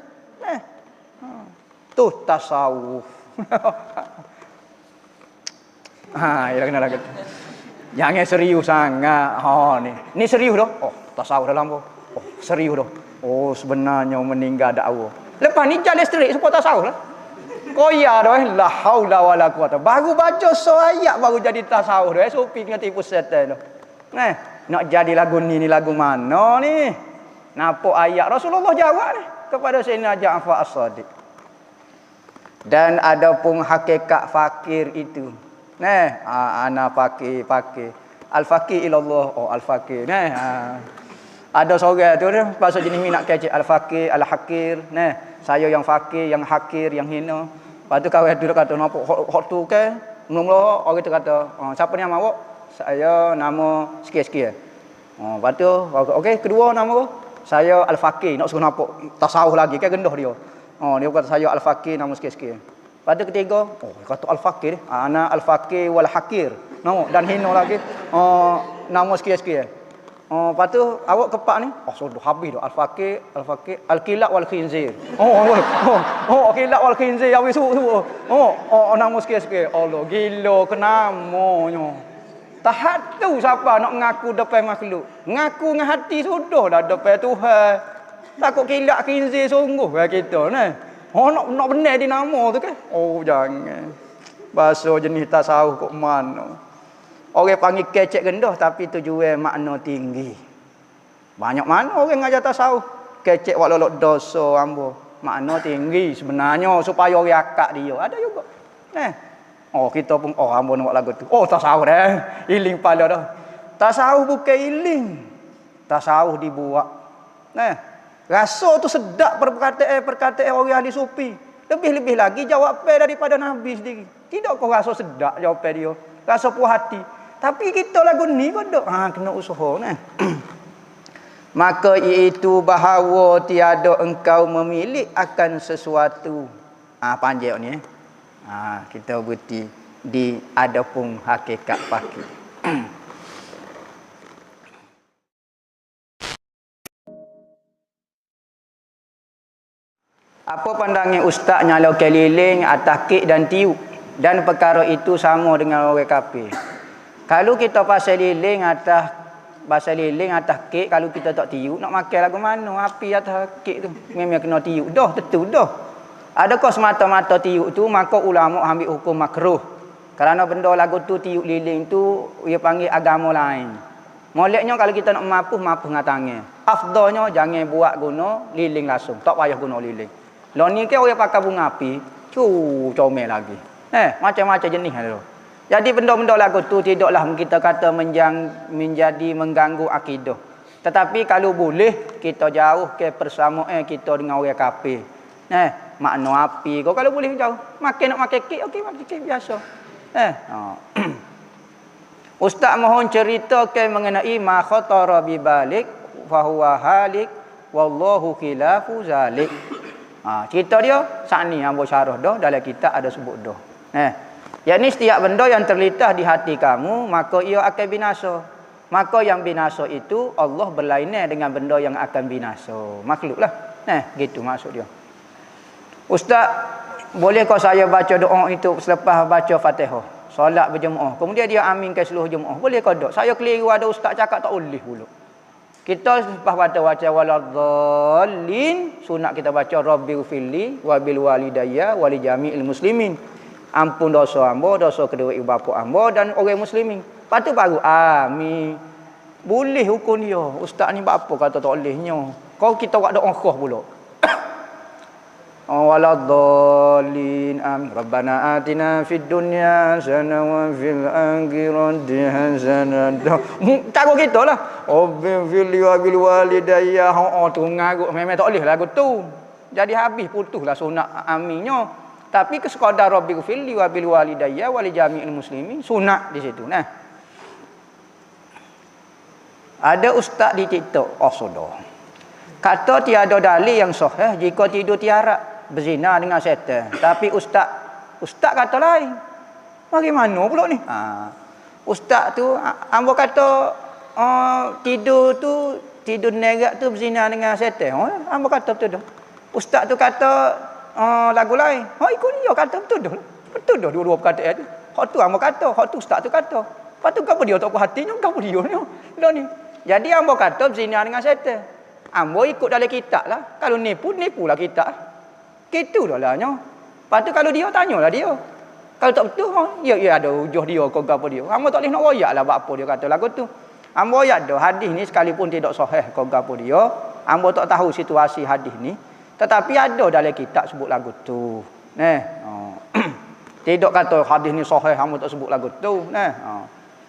Tu tasawuf. Ya kena lagi. Jangan serius sangat. Ni serius dah. Tasawuf dalam apa? Serius dah. Oh, sebenarnya meninggal dakwa. Lepas ni jalan listrik supaya tasawuf lah. Koya dah la haula wala quwata. Baru baca ayat baru jadi tasawuf dah. Sufi dengan tipu setan tu. Nak jadi lagu ni lagu mana ni? Nampak ayat Rasulullah jawab ni kepada Sayyidina Ja'far As-Shadiq. Dan ada pun hakikat fakir itu. Ana fakir. Al-fakir ilallah. Oh, al-fakir. Ada seorang tu bahasa jenis ni nak kecek al-fakir, al-hakir. Saya yang fakir, yang hakir, yang hina. Lepas tu kawan tu kata, nampak hak tu ke? Mula-mula orang tu kata, siapa ni nama awak? Saya nama sekian-sekian. Lepas tu, okey, kedua nama apa? Saya Al-Fakir. Nak suruh nampak tasawuf lagi, kan gendah dia. Dia kata saya Al-Fakir, nama sekian-sekian. Lepas tu ketiga, dia kata Al-Fakir. Ana Al-Fakir wal-Hakir. Nama, dan hina lagi, nama sekian-sekian. Lepas tu awak kepak ni, sudah habis dah. Al-Fakir, Al-Kilab wal-Khinzir. Kilab wal-Khinzir habis suruh. Nama sikit-sikit. Allah, gila ke namanya. Tahap tu siapa nak mengaku depan makhluk. Ngaku dengan hati sudah dah depan Tuhan. Takut kilab khinzir sungguh kita ni. Nak benar di nama tu kan? Jangan. Bahasa jenis tasawuf kok mana. Orang panggil kecek gendah tapi tujuan makna tinggi. Banyak mana orang ngajar tasawuf. Kecek wak lolok dosa ambo. Makna tinggi sebenarnya supaya orang akak dia. Ada juga. Kita pun ambo nak buat lagu tu. Tasawuf dah. Iling pala dah. Tasawuf bukan iling. Tasawuf dibuat. Rasa tu sedap perkataan orang ahli sufi. Lebih-lebih lagi jawapan daripada Nabi sendiri. Tidak kau rasa sedap jawapan dia. Rasa puas hati. Tapi kita lagu ni kodok. Kena usaha ni. Maka iaitu bahawa tiada engkau memilih akan sesuatu. Panjang ni. Kita berhenti di adapun hakikat fakir. Apa pandangan ustaz nyala keliling atas kek dan tiup? Dan perkara itu sama dengan orang kafir. Kalau kita pasal liling atas kek, kalau kita tak tiup, nak makan lagu mana? Api atas kek tu memang kena tiup. Dah, tentu dah. Adakah semata-mata tiup tu, maka ulama ambil hukum makruh. Kerana benda lagu tu tiup liling tu, dia panggil agama lain. Moleknya kalau kita nak mapuh dengan tangan. Afdalnya jangan buat guna liling langsung. Tak payah guna liling. Lah ni kan orang pakai bunga api, comel lagi. Macam-macam jenis ada. Jadi benda-benda lagu tu tidaklah kita kata menjadi mengganggu akidah. Tetapi kalau boleh kita jauh ke persamaan kita dengan orang kafir. Makna api kau kalau boleh jauh. Makan nak makan kek okey makan kek biasa. Ustaz mohon ceritakan mengenai ma khatara bi balik fa huwa halik wallahu khilafu zalik. Cerita dia saat ni ambo syarah dah dalam kitab ada sebut dah. Yakni setiap benda yang terlintas di hati kamu maka ia akan binasa. Maka yang binasa itu Allah berlainan dengan benda yang akan binasa. Makhluklah. Gitu maksud dia. Ustaz, bolehkah saya baca doa itu selepas baca Fatihah? Solat berjemaah. Kemudian dia aminkan seluruh jemaah. Bolehkah tak? Saya keliru ada ustaz cakap tak boleh pula. Kita lepas baca waladhdallin, sunat kita baca rabbighfirli wa bil walidayya wa li jami'il muslimin. Ampun dosa hamba, dosa kedua ibu bapa hamba dan orang muslimin. Lepas tu baru amin. Boleh hukum dia. Ustaz ni apa kata tak bolehnya? Kau kita buat doa khah pula. Waladhdallin amin. Rabbana atina fid dunya hasanah wa fil akhirati hasanah. Cara kita lah. Rabbighfirli wa bil walidayya. Tu ngarut memang tak boleh lagu tu. Jadi habis putuslah sunat aminnya. Tapi kesekadar Rabbighfirli wa bil walidayya wa li jami'il muslimin sunat di situ. Ada ustaz di TikTok, sudah. Kata tiada dalil yang sahih jika tidur tiarap berzina dengan syaitan. Tapi ustaz kata lain. Bagaimana pula ni? Ustaz tu hamba kata tidur nerak tu berzina dengan syaitan. Hamba kata betul dah. Ustaz tu kata lagu lain. Ikut dia kata betul dah. Betul dah dua-dua perkataan tu. Hak tu hamba kata, hak tu ustaz tu kata. Lepas tu gapo dia tak puas hatinya, gapo dia ni. Dah ni. Jadi hamba kata berzina dengan syaitan. Ambo ikut dalam kitab lah. Kalau nipulah kitab. Gitu dah lahnya. Lepas tu kalau dia, tanyalah dia. Kalau tak betul, ya ada ujuh dia ke apa dia. Ambo tak boleh nak royak lah apa dia kata lagu tu. Ambo royak dah hadis ni sekalipun tidak sahih ke apa dia. Ambo tak tahu situasi hadis ni. Tetapi ada dalam kitab sebut lagu tu. Tidak kata hadis ni sahih, ambo tak sebut lagu tu.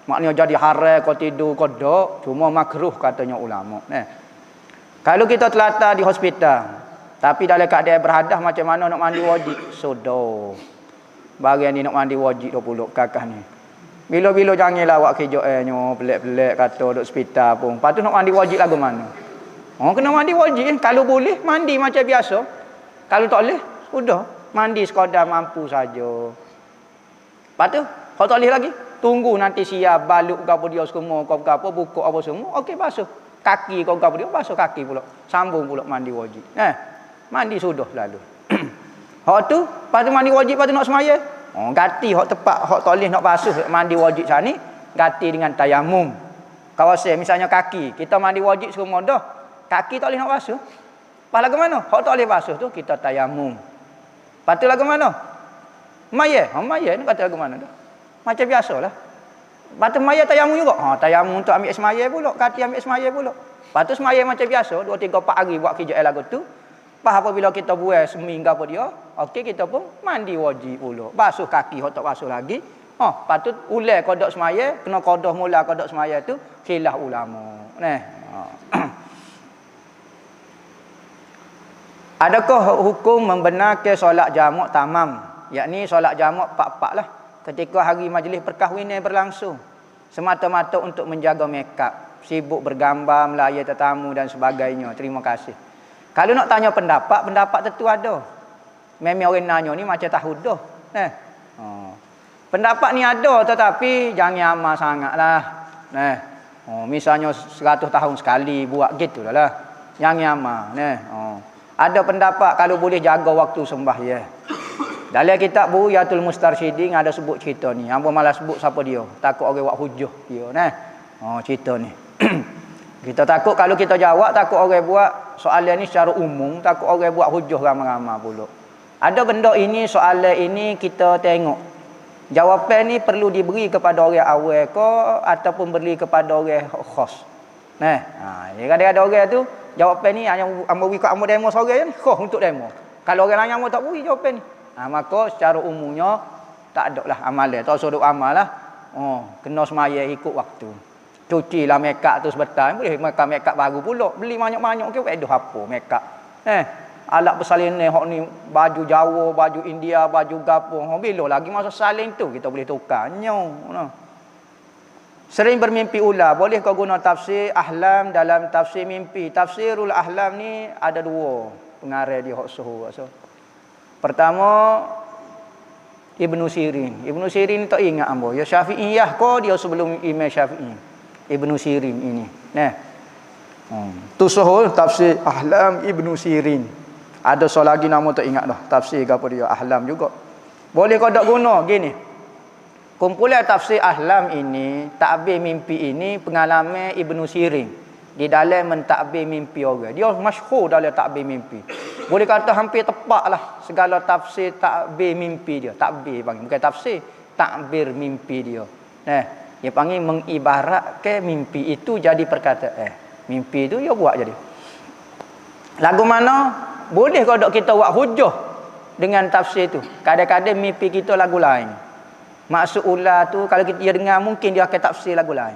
Maknanya jadi haram kau tidur kau dok, cuma makruh katanya ulama. Kalau kita terlantar di hospital, tapi dalam keadaan berhadas macam mana nak mandi wajib? Sudah. Bagian ni nak mandi wajib 20 kakak ni. Bila-bila janganlah awak kerjaannya pelik-pelik kata duk hospital pun. Lepas tu nak mandi wajib lagu mana? Kena mandi wajib. Kalau boleh mandi macam biasa. Kalau tak boleh, sudah. Mandi sekadar mampu saja. Lepas tu, kalau tak boleh lagi, tunggu nanti siap baluk ke apa dia semua, ke apa buka apa semua. Okey basuh. Kaki ke apa dia basuh kaki pula. Sambung pula mandi wajib. Mandi sudah lalu. Hak tu, lepas tu mandi wajib, lepas tu nak semaya. Ganti hak tepat, hak tak boleh nak basuh mandi wajib sani, ganti dengan tayamum. Kawasan misalnya kaki, kita mandi wajib semua dah. Kaki tak boleh nak basuh. Lepas lagu mana? Hak tak boleh basuh tu kita tayamum. Lepas tu lagu mana? Maya. Maya ni kata lagu mana dah? Macam biasalah. Lepas tu maya tayamum juga. Tayamum untuk ambil semaya pula, kaki ambil semaya pula. Lepas tu semaya macam biasa, 2 3 4 hari buat kerja lagu tu. Lepas apabila kita buat seminggu apa dia, okey kita pun mandi wajib pula. Basuh kaki, hak tak basuh lagi. Lepas tu ulai kodok semaya, kena kodoh mula kodok semaya tu khilaf ulama. Adakah hukum membenarkan solat jamak tamam? Yakni solat jamak 4-4 lah. Ketika hari majlis perkahwinan berlangsung. Semata-mata untuk menjaga makeup. Sibuk bergambar, melayan tetamu dan sebagainya. Terima kasih. Kalau nak tanya pendapat, pendapat tentu ada. Memang orang nanya ni macam tahu dah. Pendapat ni ada tetapi jangan amal sangatlah. Misalnya 100 tahun sekali buat gitu lah. Jangan amal. Ada pendapat kalau boleh jaga waktu sembahyang. Dalam kitab Buyatul Mustarsyidin ada sebut cerita ni. Hangpa malah sebut siapa dia. Takut orang buat hujah dia. Cerita ni. Kita takut kalau kita jawab, takut orang buat soalan ni secara umum, takut orang buat hujah ramai-ramai pula. Ada benda ini, soalan ini kita tengok. Jawapan ni perlu diberi kepada orang awal ke ataupun beri kepada orang khas. Kadang-kadang orang tu jawapan ni hanya ambil kat demo seorang ni, khas untuk demo. Kalau orang lain tak beri jawapan ni. Maka secara umumnya tak ada lah amalan. Tak suruh amal lah. Kena semaya ikut waktu. Cucilah makeup tu sebentar. Boleh makeup baru pula. Beli banyak-banyak ke ada apa makeup. Alat bersalin ni hok ni baju Jawa, baju India, baju gapo. Bila lagi masa salin tu kita boleh tukar. Sering bermimpi ular. Boleh kau guna tafsir ahlam dalam tafsir mimpi. Tafsirul ahlam ni ada 2 pengarang dia hok suhu. Pertama Ibnu Sirin. Ibnu Sirin tak ingat ambo. Ya Syafi'iyah ko dia sebelum Imam Syafi'i. Ibnu Sirin ini. Tu sahul tafsir Ahlam Ibnu Sirin. Ada soal lagi nama tak ingat dah. Tafsir ke apa dia? Ahlam juga. Boleh kau tak guna gini. Kumpulan tafsir Ahlam ini, takbir mimpi ini pengalaman Ibnu Sirin di dalam mentakbir mimpi orang. Dia masyhur dalam takbir mimpi. Boleh kata hampir tepat lah segala tafsir takbir mimpi dia. Takbir panggil, bukan tafsir, takbir mimpi dia. Dia panggil mengibaratkan mimpi itu jadi perkataan. Mimpi itu dia buat jadi. Lagu mana? Boleh kau dok kita buat hujah dengan tafsir itu. Kadang-kadang mimpi kita lagu lain. Maksud ular tu kalau dia dengar mungkin dia akan tafsir lagu lain.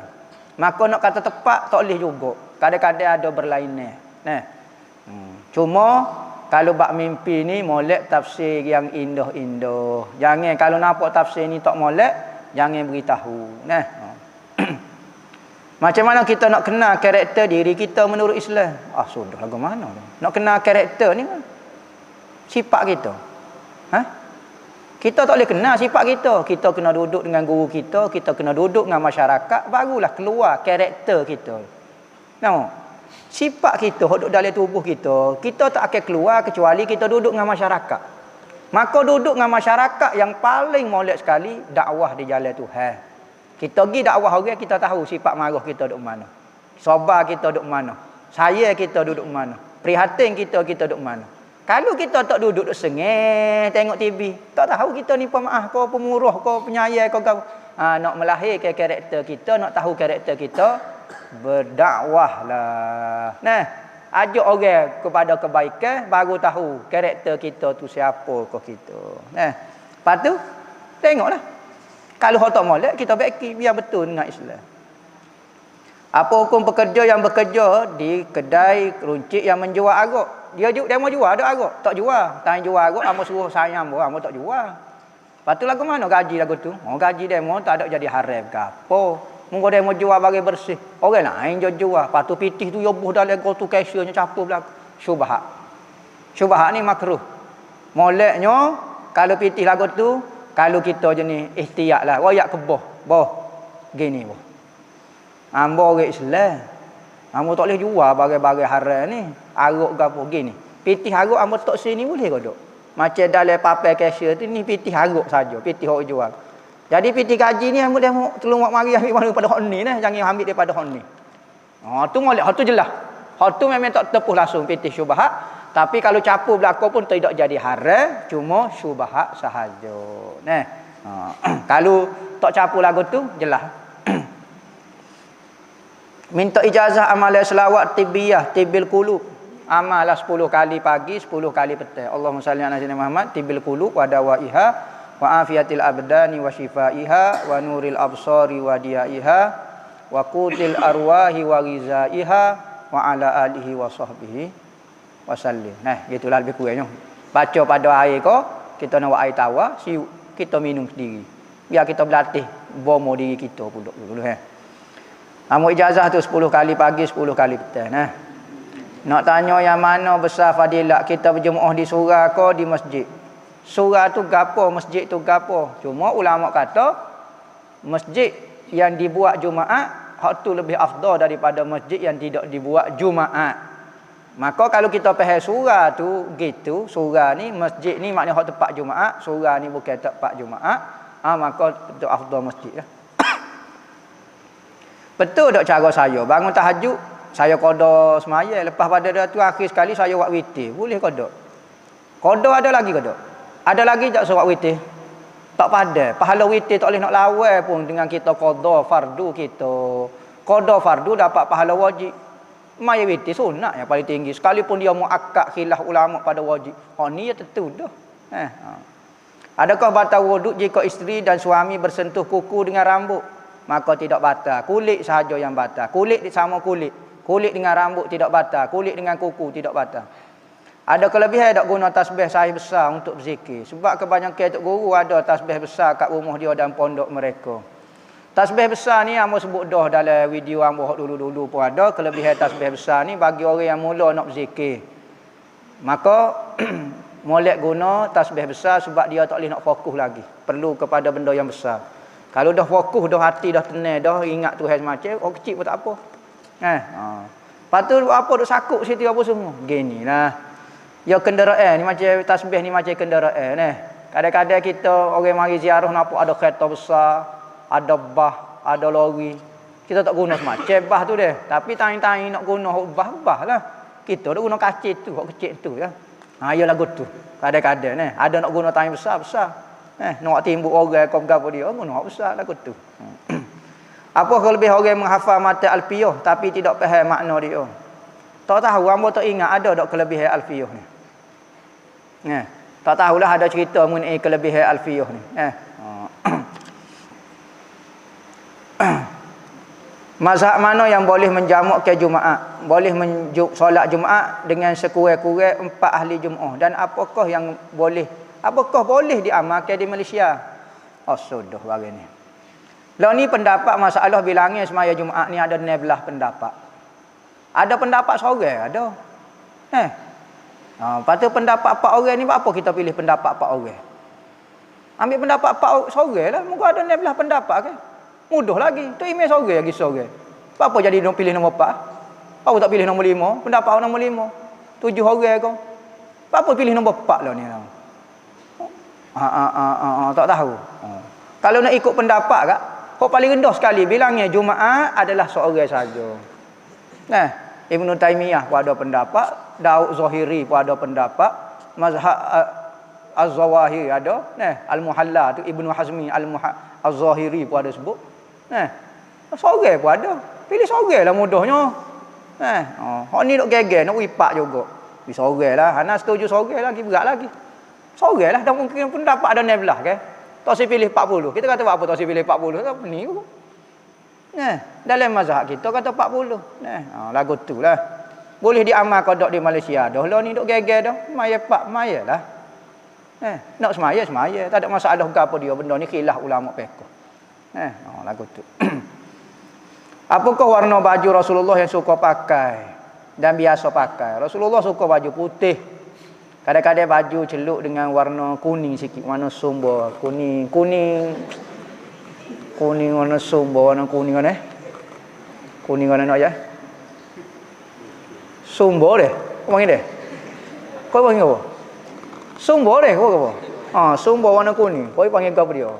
Maka nak kata tepat tak boleh juga. Kadang-kadang ada berlainan. Cuma kalau bab mimpi ni molek tafsir yang indah-indah. Jangan kalau nampak tafsir ni tak molek, jangan beritahu. Macam mana kita nak kenal karakter diri kita menurut Islam? Sudah lagu mana? Nak kenal karakter ni sifat kita. Kita tak boleh kenal sifat kita. Kita kena duduk dengan guru kita, kita kena duduk dengan masyarakat, barulah keluar karakter kita. Nampak? Sifat kita duduk dalam tubuh kita, kita tak akan keluar kecuali kita duduk dengan masyarakat. Maka duduk dengan masyarakat yang paling molek sekali dakwah di jalan Tuhan. Kita pergi dakwah orang, kita tahu sifat marah kita duduk mana. Sabar kita duduk mana. Saya kita duduk mana? Prihatin kita duduk mana? Kalau kita tak duduk sengih tengok TV, tak tahu kita ni pemaaf ke, pemurah ke, penyayang ke apa. Nak melahirkan karakter kita, nak tahu karakter kita, berdakwahlah. Nah, ajak orang kepada kebaikan, baru tahu karakter kita tu siapa ke kita. Nah, lepas tu tengoklah. Kalau hak tak molek, kita baiki biar betul dengan Islam. Apa hukum pekerja yang bekerja di kedai runcit yang menjual arak? Dia mau jual ada arak, tak jual. Tanya jual arak, amo suruh sayang bo, amo tak jual. Lepas tu lagu mana gaji lagu tu? Oh gaji demo tak ada jadi haram ke apa? Munggo demo jual bagi bersih. Orang lain jual. Lepas tu pitih tu yobuh dalam go tu cashiernya capur belaka. Syubhat. Syubhat ni makruh. Moleknya kalau pitih lagu tu, kalau kita jenis ihtiyatlah, royak keboh. Boh. Gini boh. Ambo orang Islam. Ambo tak boleh jual barang-barang haram ni. Arak ke apa gini. Pitih arak ambo tak sini boleh ke tak? Macam dalam papai cashier tu ni pitih arak saja, pitih orang jual. Jadi pitih gaji ni ambo dah tolong mari ambil mana pada hak ni nah, jangan ambil daripada hak ni. Tu molek, hak tu jelas. Hak tu memang tak tepuh langsung pitih syubhat, tapi kalau capur belaka pun tidak jadi haram, cuma syubhat sahaja. Nah. Kalau tak capur lagu tu jelas. Minta ijazah amalan selawat tibiyah tibil qulub. Amalah 10 kali pagi, 10 kali petang. Allahumma salli ala sayyidina Muhammad tibil qulub wa dawaiha wa afiyatil abdani wa shifaiha wa nuril absari wa diyaiha wa qutil arwahi wa ghizaiha wa ala alihi wa sahbihi wa sallim. Nah, gitulah lebih kurangnya. Baca pada air ko, kita nak buat air tawar, kita minum sendiri. Biar kita berlatih bomo diri kita pula dulu Amu ijazah tu 10 kali pagi, 10 kali petang. Nah. Nak tanya yang mana besar fadilat kita berjemaah di surau ke di masjid? Surau tu gapo, masjid tu gapo? Cuma ulama kata masjid yang dibuat Jumaat hak tu lebih afdal daripada masjid yang tidak dibuat Jumaat. Maka kalau kita faham surau tu gitu, surau ni masjid ni maknanya hak tempat Jumaat, surau ni bukan tempat Jumaat, maka itu afdal masjid lah. Betul tak cara saya bangun tahajud, saya qada semaya, lepas pada tu akhir sekali saya buat witir. Boleh qada? Qada ada lagi qada? Ada lagi tak solat witir? Tak pada. Pahala witir tak boleh nak lawan pun dengan kita qada fardu kita. Qada fardu dapat pahala wajib. Maya witir sunat yang paling tinggi. Sekalipun dia muakkad khilaf ulama pada wajib. Ni ya tentu dah. Adakah batal wuduk jika isteri dan suami bersentuh kuku dengan rambut? Maka tidak batal. Kulit sahaja yang batal. Kulit sama kulit. Kulit dengan rambut tidak batal. Kulit dengan kuku tidak batal. Ada kelebihan tak guna tasbih saiz besar untuk berzikir? Sebab kebanyakan tok guru ada tasbih besar kat rumah dia dan pondok mereka. Tasbih besar ni hangpa sebut dah dalam video hangpa dulu-dulu pun ada. Kelebihan tasbih besar ni bagi orang yang mula nak berzikir. Maka molek guna tasbih besar sebab dia tak boleh nak fokus lagi. Perlu kepada benda yang besar. Kalau dah fokus, dah hati dah tenang, dah ingat Tuhan semacam, orang kecil pun tak apa. Lepas tu apa duk sakut situ apa semua. Gini lah. Ya kenderaan ni macam tasbih ni macam kenderaan Kadang-kadang kita orang mari ziarah nampak ada kereta besar, ada bah, ada lori. Kita tak guna semacam bah tu dia. Tapi tanya-tanya nak guna bah lah. Kita dah guna kacil tu, hak kecil tu ya. Ya lagu tu. Kadang-kadang ada nak guna tanya besar-besar. Nak timbuk orang kau gapo dia, guna hak besar lagu tu. Apa kelebihan orang menghafal mata alfiyah tapi tidak faham makna dia? Tak tahu, hangpa tak ingat ada tak kelebihan alfiyah ni. Tak tahulah ada cerita mengenai kelebihan alfiyah ni. Mazhab mana yang boleh menjamakkan Jumaat? Boleh solat Jumaat dengan sekurang-kurang 4 ahli Jumaat. Dan apakah boleh diamalkan di Malaysia? Sudah bagi ni. Lah ni pendapat masalah bilangnya semaya Jumaat ni ada 12 pendapat. Ada pendapat seorang, ada. Lepas tu pendapat 4 orang ni apa kita pilih pendapat 4 orang? Ambil pendapat 4 seorang lah. Moga ada 12 pendapat kan. Mudah lagi. Tu email seorang lagi seorang. Apa jadi nak pilih nombor 4? Apa tak pilih nombor 5? Pendapat nombor 5. 7 orang kau. Apa pilih nombor 4 lah ni? Tak tahu. Kalau nak ikut pendapat kak, kau paling rendah sekali bilangnya Jumaat adalah seorang saja. Ibnu Taimiyah pun ada pendapat, Daud Zahiri pun ada pendapat, mazhab Az-Zawahiri ada, Al-Muhalla tu Ibnu Hazmi Az-Zahiri pun ada sebut. Sorang pun ada. Pilih sorang lah mudahnya. Hak ni duk geger nak wipak juga. Bi sorang lah. Hana setuju sorang lagi berat lagi. Sorang lah dah mungkin pendapat ada 16 kan. Tak si pilih 40. Kita kata apa tak si pilih 40? Apa ni? Dalam mazhab kita kata 40. Lagu tu lah. Boleh diamal kodok di Malaysia dah. Lah ni duk geger dah. Maya pak maya lah. Nak semaya. Tak ada masalah ke apa dia benda ni khilaf ulama fiqh. Lagu tu. Apakah warna baju Rasulullah yang suka pakai dan biasa pakai? Rasulullah suka baju putih. Kadang-kadang baju celuk dengan warna kuning sikit, warna sumber, kuning warna sumber, warna kuning mana? Kuning warna nak aja. Sumber deh. Kau panggil deh. Kau panggil apa? Sumber deh kau apa? Sumber warna kuning. Kau panggil apa dia?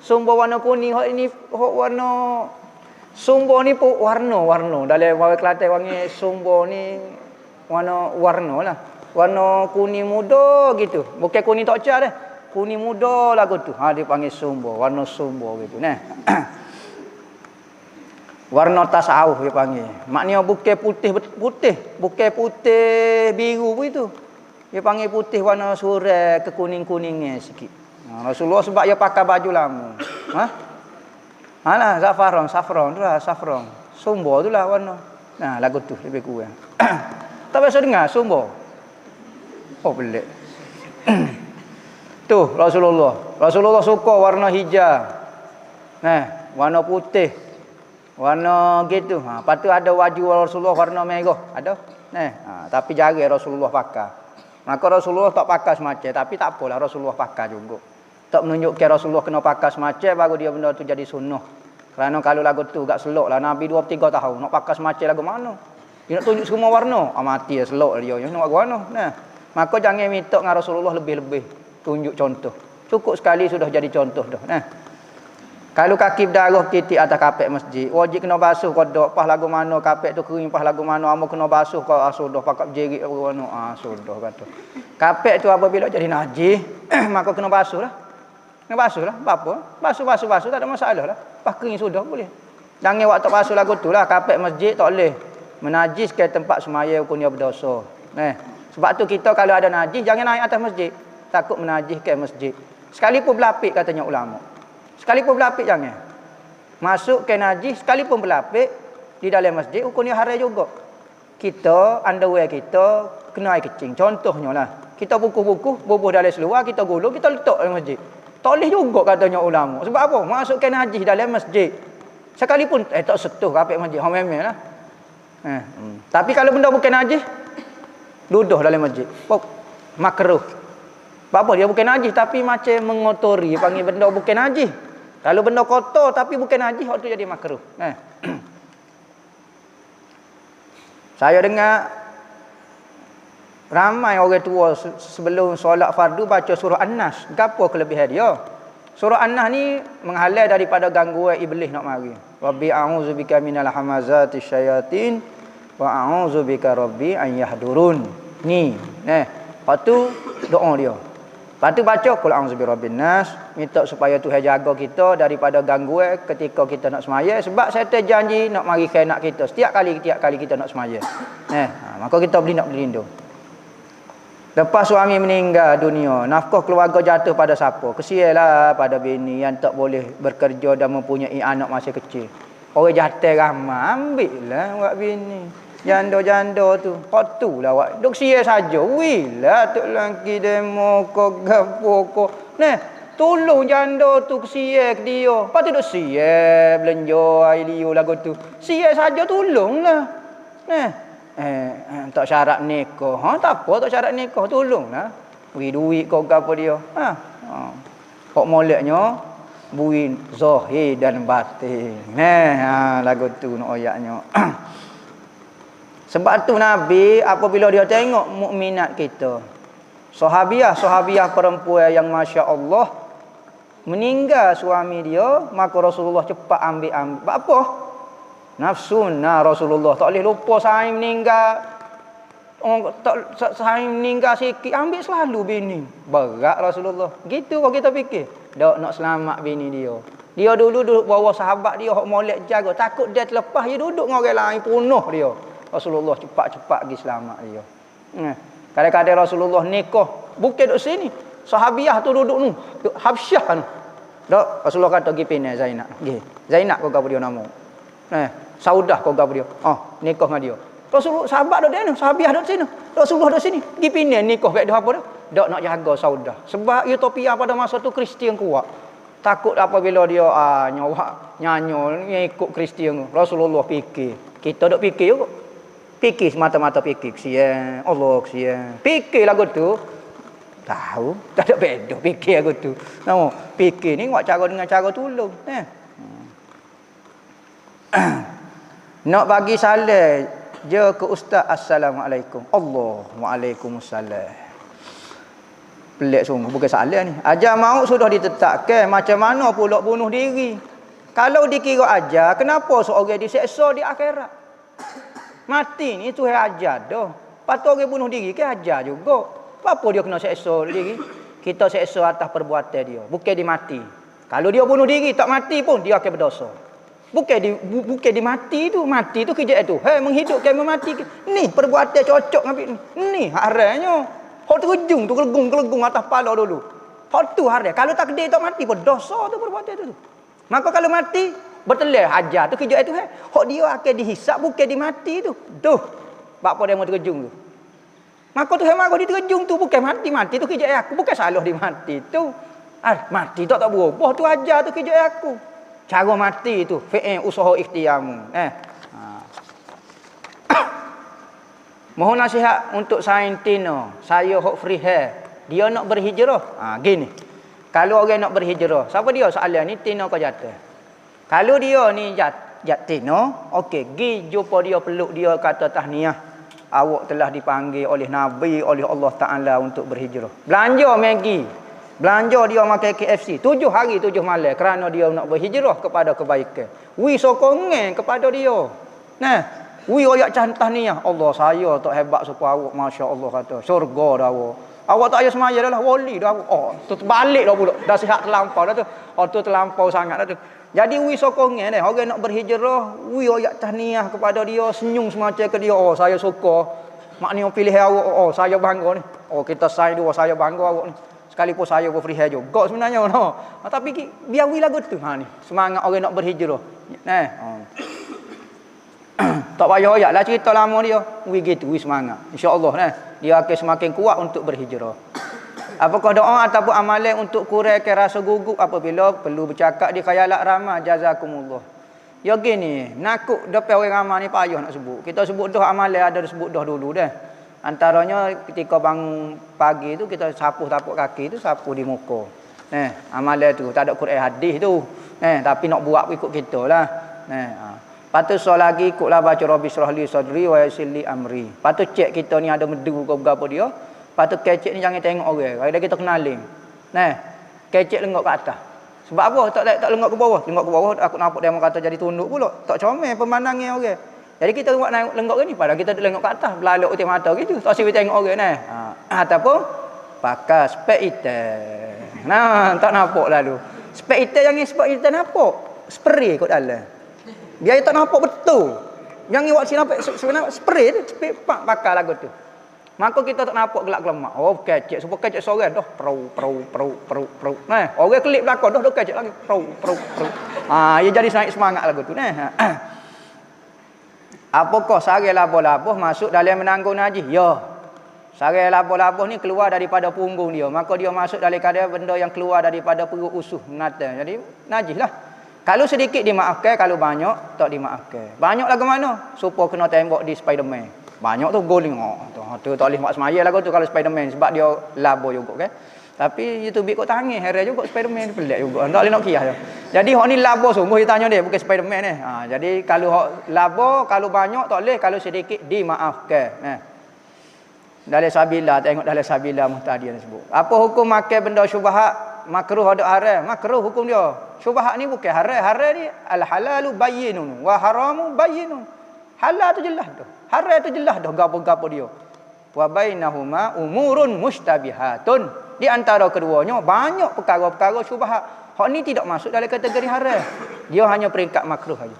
Sumber warna kuning, hak ini hak warna sumber ni pun warna. Dalam orang Kelantan panggil sumber ni warna lah. Warna kuning muda gitu. Bukan kuning tok car dah. Kuning muda lagu tu. Dia panggil sumber, warna sumber gitu nah. Warna tasawuf dia panggil. Maknanya bukan putih, bukan putih biru begitu. Dia panggil putih warna surai ke kuning-kuningnya sikit. Rasulullah sebab dia pakai baju lama. Alah saffron tu lah, saffron. Sumber tu lah warna. Lagu tu lebih kurang. Tak biasa dengar sumber. Pelik. Tu Rasulullah suka warna hijau. Warna putih. Warna gitu. Lepas tu ada baju Rasulullah warna merah. Ada. Tapi jarang Rasulullah pakai. Maka Rasulullah tak pakai semacam, tapi tak apalah Rasulullah pakai juga. Tak menunjukkan Rasulullah kena pakai semacam baru dia benda tu jadi sunnah. Kerana kalau lagu tu gak selok lah Nabi 2-3 tahun nak pakai semacam lagu mana? Dia nak tunjuk semua warna. Mati ya selok dia nak warna. Maka jangan minta dengan Rasulullah lebih-lebih tunjuk contoh. Cukup sekali sudah jadi contoh dah. Kalau kaki berdarah titik atas kapek masjid, wajib kena basuh kodok. Pas lagu mana kapek tu kering, pas lagu mana amo kena basuh kau sudah pakai jerit apa mana. Sudah kata. Kapek tu apabila jadi najis, maka kena basuh lah. Kena basuh lah. Apa? Basuh tak ada masalah lah. Pas kering sudah boleh. Jangan waktu basuh lagu tu lah kapek masjid tak boleh menajiskan tempat semaya hukumnya berdosa. Sebab tu kita kalau ada najis jangan naik atas masjid. Takut menajiskan masjid. Sekalipun berlapik katanya ulama. Sekalipun berlapik jangan. Masuk ke najis sekalipun berlapik di dalam masjid hukumnya haram juga. Kita underwear kita kena air kecing. Contohnya lah. Kita buku-buku bubuh dalam seluar kita gulung kita letak dalam masjid. Tak boleh juga katanya ulama. Sebab apa? Masuk ke najis dalam masjid. Sekalipun tak setuh kapek masjid. Memang lah. Tapi kalau benda bukan najis duduk dalam masjid. Makruh. Apa dia bukan najis tapi macam mengotori, panggil benda bukan najis. Kalau benda kotor tapi bukan najis, waktu jadi makruh. Saya dengar ramai orang tua sebelum solat fardu baca surah An-Nas. Gapo kelebihan dia? Surah An-Nas ni menghalau daripada gangguan iblis nak mari. Rabbi a'udzubika minal hamazati syayatin wa a'udzubika rabbi an yahdurun. Ni, lepas tu doa dia. Lepas tu baca qul a'udzu birabbin nas, minta supaya Tuhan jaga kita daripada gangguan ketika kita nak semaya sebab syaitan janji nak mari khianat kita setiap kali kita nak semaya. Maka kita nak berlindung. Lepas suami meninggal dunia, nafkah keluarga jatuh pada siapa? Kesianlah pada bini yang tak boleh bekerja dan mempunyai anak masih kecil. Orang jatuh ramai, ambillah buat bini. Janda-janda tu, patulah awak. Duk sia saja. Wilah tok laki demo kok gapo kok. Tolong janda tu sia ke dia. Patu duk sia belanja air liu lagu tu. Sia saja tolonglah. Tak syarat nikah. Tak apa tak syarat nikah, tolonglah. Beri duit kau gapo dia. Kok moleknya bui zahir dan batin. Lagu tu nak ayatnya. Sebab tu Nabi apabila dia tengok mukminat kita, sahabiah perempuan yang masya-Allah meninggal suami dia, maka Rasulullah cepat ambil. Apa? Nafsunna Rasulullah. Tak boleh lupa saing meninggal. Orang tak saing meninggal sikit ambil selalu bini. Berat Rasulullah. Gitu kau kita fikir. Dak nak selamat bini dia. Dia dulu duduk bawa sahabat dia hok molek jaga. Takut dia terlepas dia duduk dengan orang lain penuh dia. Rasulullah cepat-cepat pergi selamat dia. Kadang-kadang Rasulullah nikah bukan duduk sini. Sahabiah tu duduk ni. Habsyah kan. Dak Rasulullah kata pergi pindah Zainab. Pergi. Zainab kau gapo dia nama. Saudah kau gapo dia. Nikah dengan dia. Rasulullah sahabat duduk dia, sahabiah duduk sini. Rasulullah duduk sini. Pergi pindah nikah kat dia apa dah? Dak nak jaga Saudah. Sebab Ethiopia pada masa tu Kristian kuat. Takut apabila dia nyanyo ikut Kristian. Rasulullah fikir. Kita duk fikir juga. Fikir semata-mata fikir. Kesian. Allah kesian. Fikir lagu tu. Tahu. Tak ada beda fikir lagu tu. Nampak? Fikir ni buat cara dengan cara tolong. Nak bagi salam je ke ustaz. Assalamualaikum. Allah. Waalaikumsalam. Pelik sungguh. Bukan salah ni. Ajar maut sudah ditetapkan. Macam mana pula bunuh diri? Kalau dikira ajar, kenapa seorang diseksa di akhirat? Mati ni Tuhan ajar dah. Patut orang bunuh diri ke ajar juga. Apa dia kena seksa diri? Kita seksa atas perbuatan dia. Bukan dia mati. Kalau dia bunuh diri tak mati pun dia akan berdosa. Bukan di mati tu. Mati tu kerja tu. Menghidupkan memati. Ni perbuatan cocok dengan ni haranya. Hak terjung tu kelegung atas kepala dulu. Hak tu hari. Kalau tak kedai tak mati pun dosa tu perbuatan tu. Maka kalau mati bertelah hajar tu kerja tu. Hak dia akan dihisap bukan di mati tu. Duh. Apa dia mau terjung tu. Maka tu marah dia terjung tu bukan mati tu kerja aku. Bukan salah di mati tu. Mati tak berubah tu hajar tu kerja aku. Cara mati tu fi'il usaha ikhtiarmu. Mohon nasihat untuk Saintino. Saya hok free hair. Dia nak berhijrah. Gini. Kalau orang nak berhijrah, siapa dia soalan ni Tino kau jatuh. Kalau dia ni Tino, okey, gi jumpa dia, peluk dia, kata tahniah. Awak telah dipanggil oleh Nabi, oleh Allah Taala untuk berhijrah. Belanja Maggi. Belanja dia makan KFC 7 hari 7 malam kerana dia nak berhijrah kepada kebaikan. Wi sokongan kepada dia. Wi royak cantah ni Allah saya tak hebat supaya awak masya-Allah kata syurga dah awak. Awak tak payah semaya dah lah wali dah awak. Tu terbalik dah pula. Dah sihat terlampau dah tu. Tu terlampau sangat dah tu. Jadi wi sokongan orang nak berhijrah, wi royak tahniah kepada dia, senyum semacam ke dia. Saya suka. Maknanya pilih awak. Saya bangga ni. Kita sign dua saya bangga awak ni. Sekalipun saya pun free hair juga sebenarnya. Tapi biar wi lagu tu. Ni. Semangat orang nak berhijrah. Tak payah ayatlah cerita lama dia. Wi gitu, wi semangat. Insya-Allah dia akan semakin kuat untuk berhijrah. Apakah doa ataupun amalan untuk kurangkan rasa gugup apabila perlu bercakap di khayalat ramah jazakumullah. Ya gini, nakut depan orang ramai ni payah nak sebut. Kita sebut dah amalan ada sebut dah dulu dah. Antaranya ketika bangun pagi tu kita sapu tapak kaki tu sapu di muka. Amalan tu tak ada Quran hadis tu. Tapi nak buat ikut kita lah. Patut so lagi ikutlah baca Rabbi syrah li sadri wa yassir li amri. Patut cek kita ni ada medu ke berapa dia. Patut kecek ni jangan tengok orang. Kalau kita kenalin. Kecek lenggok ke atas. Sebab apa? Tak lenggok ke bawah. Lenggok ke bawah aku nampak dia kata jadi tunduk pula. Tak comel pemandangnya orang. Jadi kita buat naik lenggok ni padahal kita lenggok ke atas, belalok utik mata gitu. Tak sibuk tengok orang ataupun pakai spek hitam. Tak nampak lalu. Spek hitam jangan spek hitam nampak. Spray kot dalam. Biar tak nampak betul. Jangan buat sini nampak sebenarnya spray tu, pakai lagu tu. Maka kita tak nampak gelak gelemak. Kecek, sebab kecek sore dah pro. Orang kelip belakang dah kecek lagi pro. Ia jadi naik semangat lagu tu Apakah sarai labuh-labuh masuk dalam menanggung najis? Ya. Sarai labuh-labuh ni keluar daripada punggung dia. Maka dia masuk dalam keadaan benda yang keluar daripada perut usuh menata. Jadi najis lah. Kalau sedikit dimaafkan, kalau banyak tak dimaafkan. Banyak lagu mana? Supaya kena tembak di Spiderman. Banyak tu goling. Tu tak boleh buat semaya lagu tu kalau Spiderman sebab dia labuh juga kan. Tapi YouTube kau tangan heran juga Spiderman pelik juga. Tak boleh nak kiyah je. Jadi hok ni labuh sungguh dia tanya dia bukan Spiderman ni. Jadi kalau hok labuh, kalau banyak tak boleh, kalau sedikit dimaafkan. Dalam sabila tengok dalam sabila muhtadi yang sebut. Apa hukum makan benda syubhat makruh ada haram, makruh hukum dia. Syubhat ni bukan haram. Haram ni al-halalu bayyinun wa haramu bayyinun. Halal tu jelas dah. Haram tu jelas dah gapo-gapo dia. Wa bainahuma umurun mustabihatun. Di antara keduanya banyak perkara-perkara syubhat. Hak ni tidak masuk dalam kategori haram. Dia hanya peringkat makruh saja.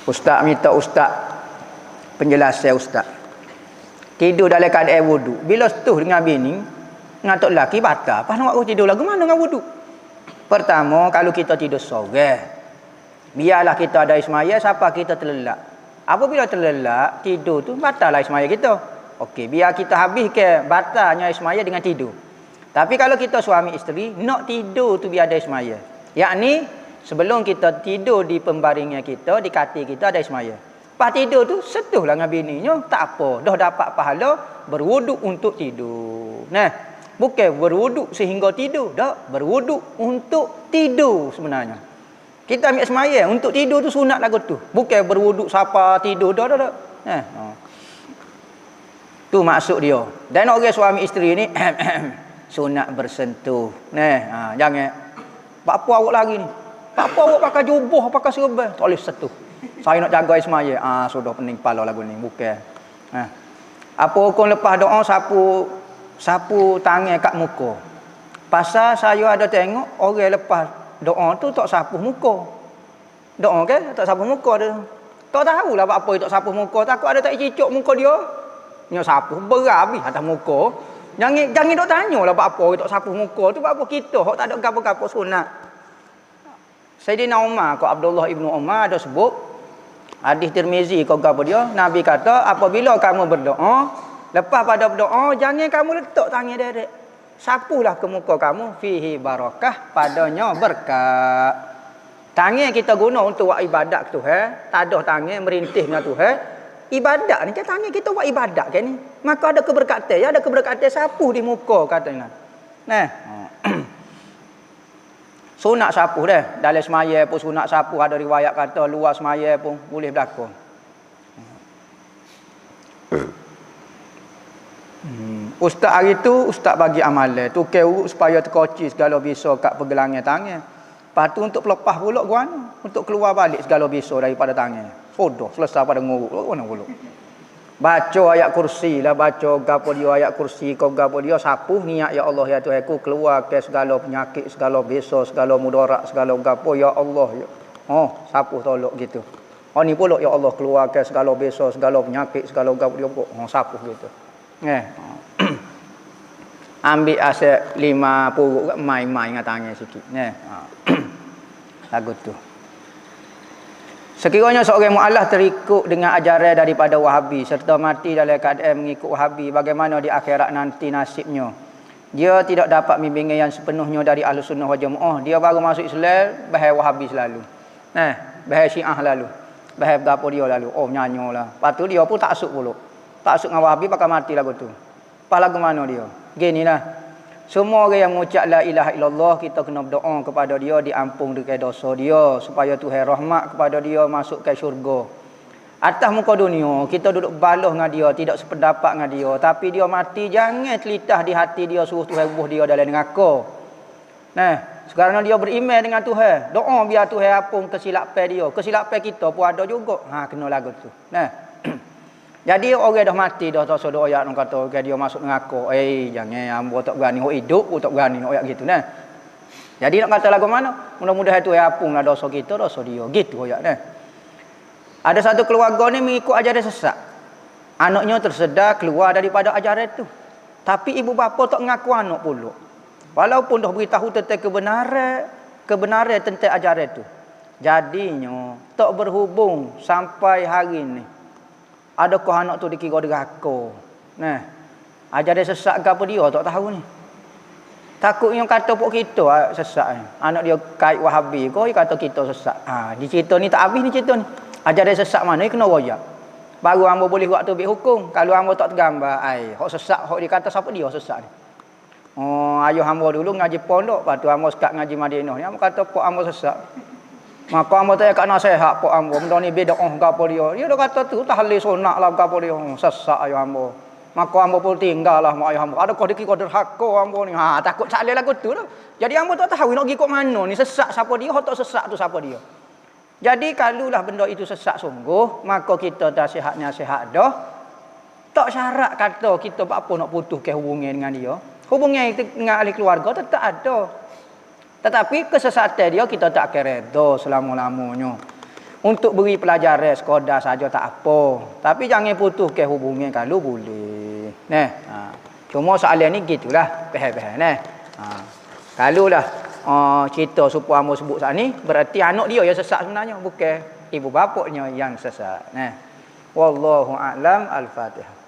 Ustaz minta ustaz penjelasan ustaz. Tidur dalam keadaan wudu. Bila setuh dengan bini, dengan tok lelaki batal. Pas nak tidur lagu mana dengan wudu? Pertama, kalau kita tidur sore, biarlah kita ada ismaya siapa kita terlelap. Apabila terlelap, tidur tu batal lah ismaya kita. Okey, biar kita habis ke batalnya ismaya dengan tidur. Tapi kalau kita suami isteri, nak tidur tu biar ada ismaya. Yakni sebelum kita tidur di pembaringnya kita, di katil kita ada ismaya. Pas tidur tu setuhlah dengan bininya, tak apa, dah dapat pahala berwuduk untuk tidur. Nah, bukan berwuduk sehingga tidur, dah berwuduk untuk tidur sebenarnya. Kita ambil semaya untuk tidur tu sunat lagu tu. Bukan berwuduk siapa tidur dah. Nah. Tu maksud dia. Dan orang suami isteri ni sunat bersentuh. Nah, jangan apa awak lagi ni. Tak apa awak pakai jubah, pakai serban, tak boleh sentuh. Saya nak jaga ismaya. Sudah pening kepala lagu ni, bukan. Apa hukum lepas doa sapu tangan kat muka. Pasal saya ada tengok orang lepas doa tu tak sapu muka. Doa ke tak sapu muka dia. Tak tahulah apa tak sapu muka, takut ada tak cicuk muka dia. Nya sapu berabi atas muka. Jangan dok tanyalah apa tak sapu muka tu, apa kita hok tak ada gapo-gapo sunat. Sayyidina Umar, Abdullah ibnu Umar ada sebut hadis Tirmizi apa dia, Nabi kata apabila kamu berdoa, lepas pada berdoa jangan kamu letak tangan direct. Sapulah ke muka kamu, fihi barakah, padanya berkat. Tangan kita guna untuk buat ibadat ke Tuhan, tak ada tangan merintih dengan Tuhan. Ibadat ni kan tangan kita buat ibadat kan ni. Maka ada keberkatan, ada keberkatan sapu di muka katanya. Nah. Sunat sapu dah. Dalam semaya pun sunat sapu, ada riwayat kata luar semaya pun boleh berlaku. Ustaz hari tu ustaz bagi amalan tukar urut supaya terkoci segala bisa kat pergelangan tangan. Lepas tu untuk pelepah pula guana, untuk keluar balik segala bisa daripada tangan. Sudah selesai pada ngurut mana pula. Baca ayat kursi lah, baca gapo dia ayat kursi kau gapo dia sapu niat ya Allah ya Tuhanku, keluar ke segala penyakit, segala bisa, segala mudarat, segala gapo ya Allah ya. Sapu tolok gitu. Ni pula ya Allah keluar ke segala bisa, segala penyakit, segala gapo dia pun sapu gitu. Ambil asyik 5 puruk mai-mai dengan tangan sikit. Lagu tu. Sekiranya seorang mu'alaf terikut dengan ajaran daripada Wahabi serta mati dalam keadaan mengikut Wahabi, bagaimana di akhirat nanti nasibnya? Dia tidak dapat bimbingan yang sepenuhnya dari Ahlus Sunnah wal Jamaah. Dia baru masuk Islam, bahaya Wahabi selalu. Bahaya Syiah lalu. Bahaya gapo dia lalu. Nyanyolah. Lepas tu dia pun tak asuk pula. Tak asuk dengan Wahabi pakai mati lagu tu. Pas lagu mana dia? Ginilah. Semua orang yang mengucap la ilaha illallah, kita kena berdoa kepada dia, diampung dekat dosa dia, supaya Tuhan rahmat kepada dia, masuk ke syurga. Atas muka dunia, kita duduk baluh dengan dia, tidak sependapat dengan dia, tapi dia mati, jangan telitah di hati dia, suruh Tuhan buh dia dalam neraka. Sekarang dia beriman dengan Tuhan, doa biar Tuhan ampun kesilapan dia. Kesilapan kita pun ada juga. Kena lagu tu. Jadi orang dah mati dah tak doa ayat orang kata okay, dia masuk neraka. Jangan hamba tak berani hok hidup, tak berani nak ayat gitu nah. Jadi nak kata lagu mana? Mudah-mudahan Tuhan ampunglah dosa kita, dosa dia. Gitu ayat nah. Ada satu keluarga ni mengikut ajaran sesat. Anaknya tersedar keluar daripada ajaran itu. Tapi ibu bapa tak mengaku anak pula. Walaupun dah beritahu tentang kebenaran tentang ajaran itu. Jadinya tak berhubung sampai hari ni. Adakah anak tu dikira deraka? Ajaran sesat ke apa dia tak tahu ni. Takut yang kata pok kita sesat ni. Anak dia kait Wahabi kau dia kata kita sesat. Di cerita ni tak habis ni cerita ni. Ajaran sesat mana ni kena royak. Baru hamba boleh buat tu hukum. Kalau hamba tak tergambar, hok sesat, hok dia kata siapa dia sesat ni. Ayah hamba dulu ngaji pondok, lepas tu hamba sekat ngaji Madinah ni, hamba kata pok hamba sesat. Maka hamba tanya kat nasihat pok hamba, benda ni bid'ah gapo dia. Dia dah kata tu tahlil sunat lah gapo dia. Sesak ayo hamba. Maka hamba pun tinggallah mak ayah hamba. Adakah dia kira derhaka hamba ni? Ha, takut salih lagu tu lah. Jadi hamba tak tahu nak pergi kok mana ni, sesak siapa dia, atau sesak tu siapa dia. Jadi kalulah benda itu sesak sungguh, maka kita nasihat dah. Tak syarat kata kita apa nak putuskan hubungan dengan dia. Hubungan dengan ahli keluarga tetap ada. Tetapi kesesatan dia kita tak akan reda selama-lamanya. Untuk beri pelajaran sekadar saja tak apa. Tapi jangan putuskan hubungan kalau boleh. Nah, cuma soalan ni gitulah, faham-faham nah. Kalau lah cerita supaya hamba sebut saat ni, berarti anak dia yang sesat sebenarnya, bukan ibu bapaknya yang sesat. Nah. Wallahu a'lam, al-Fatihah.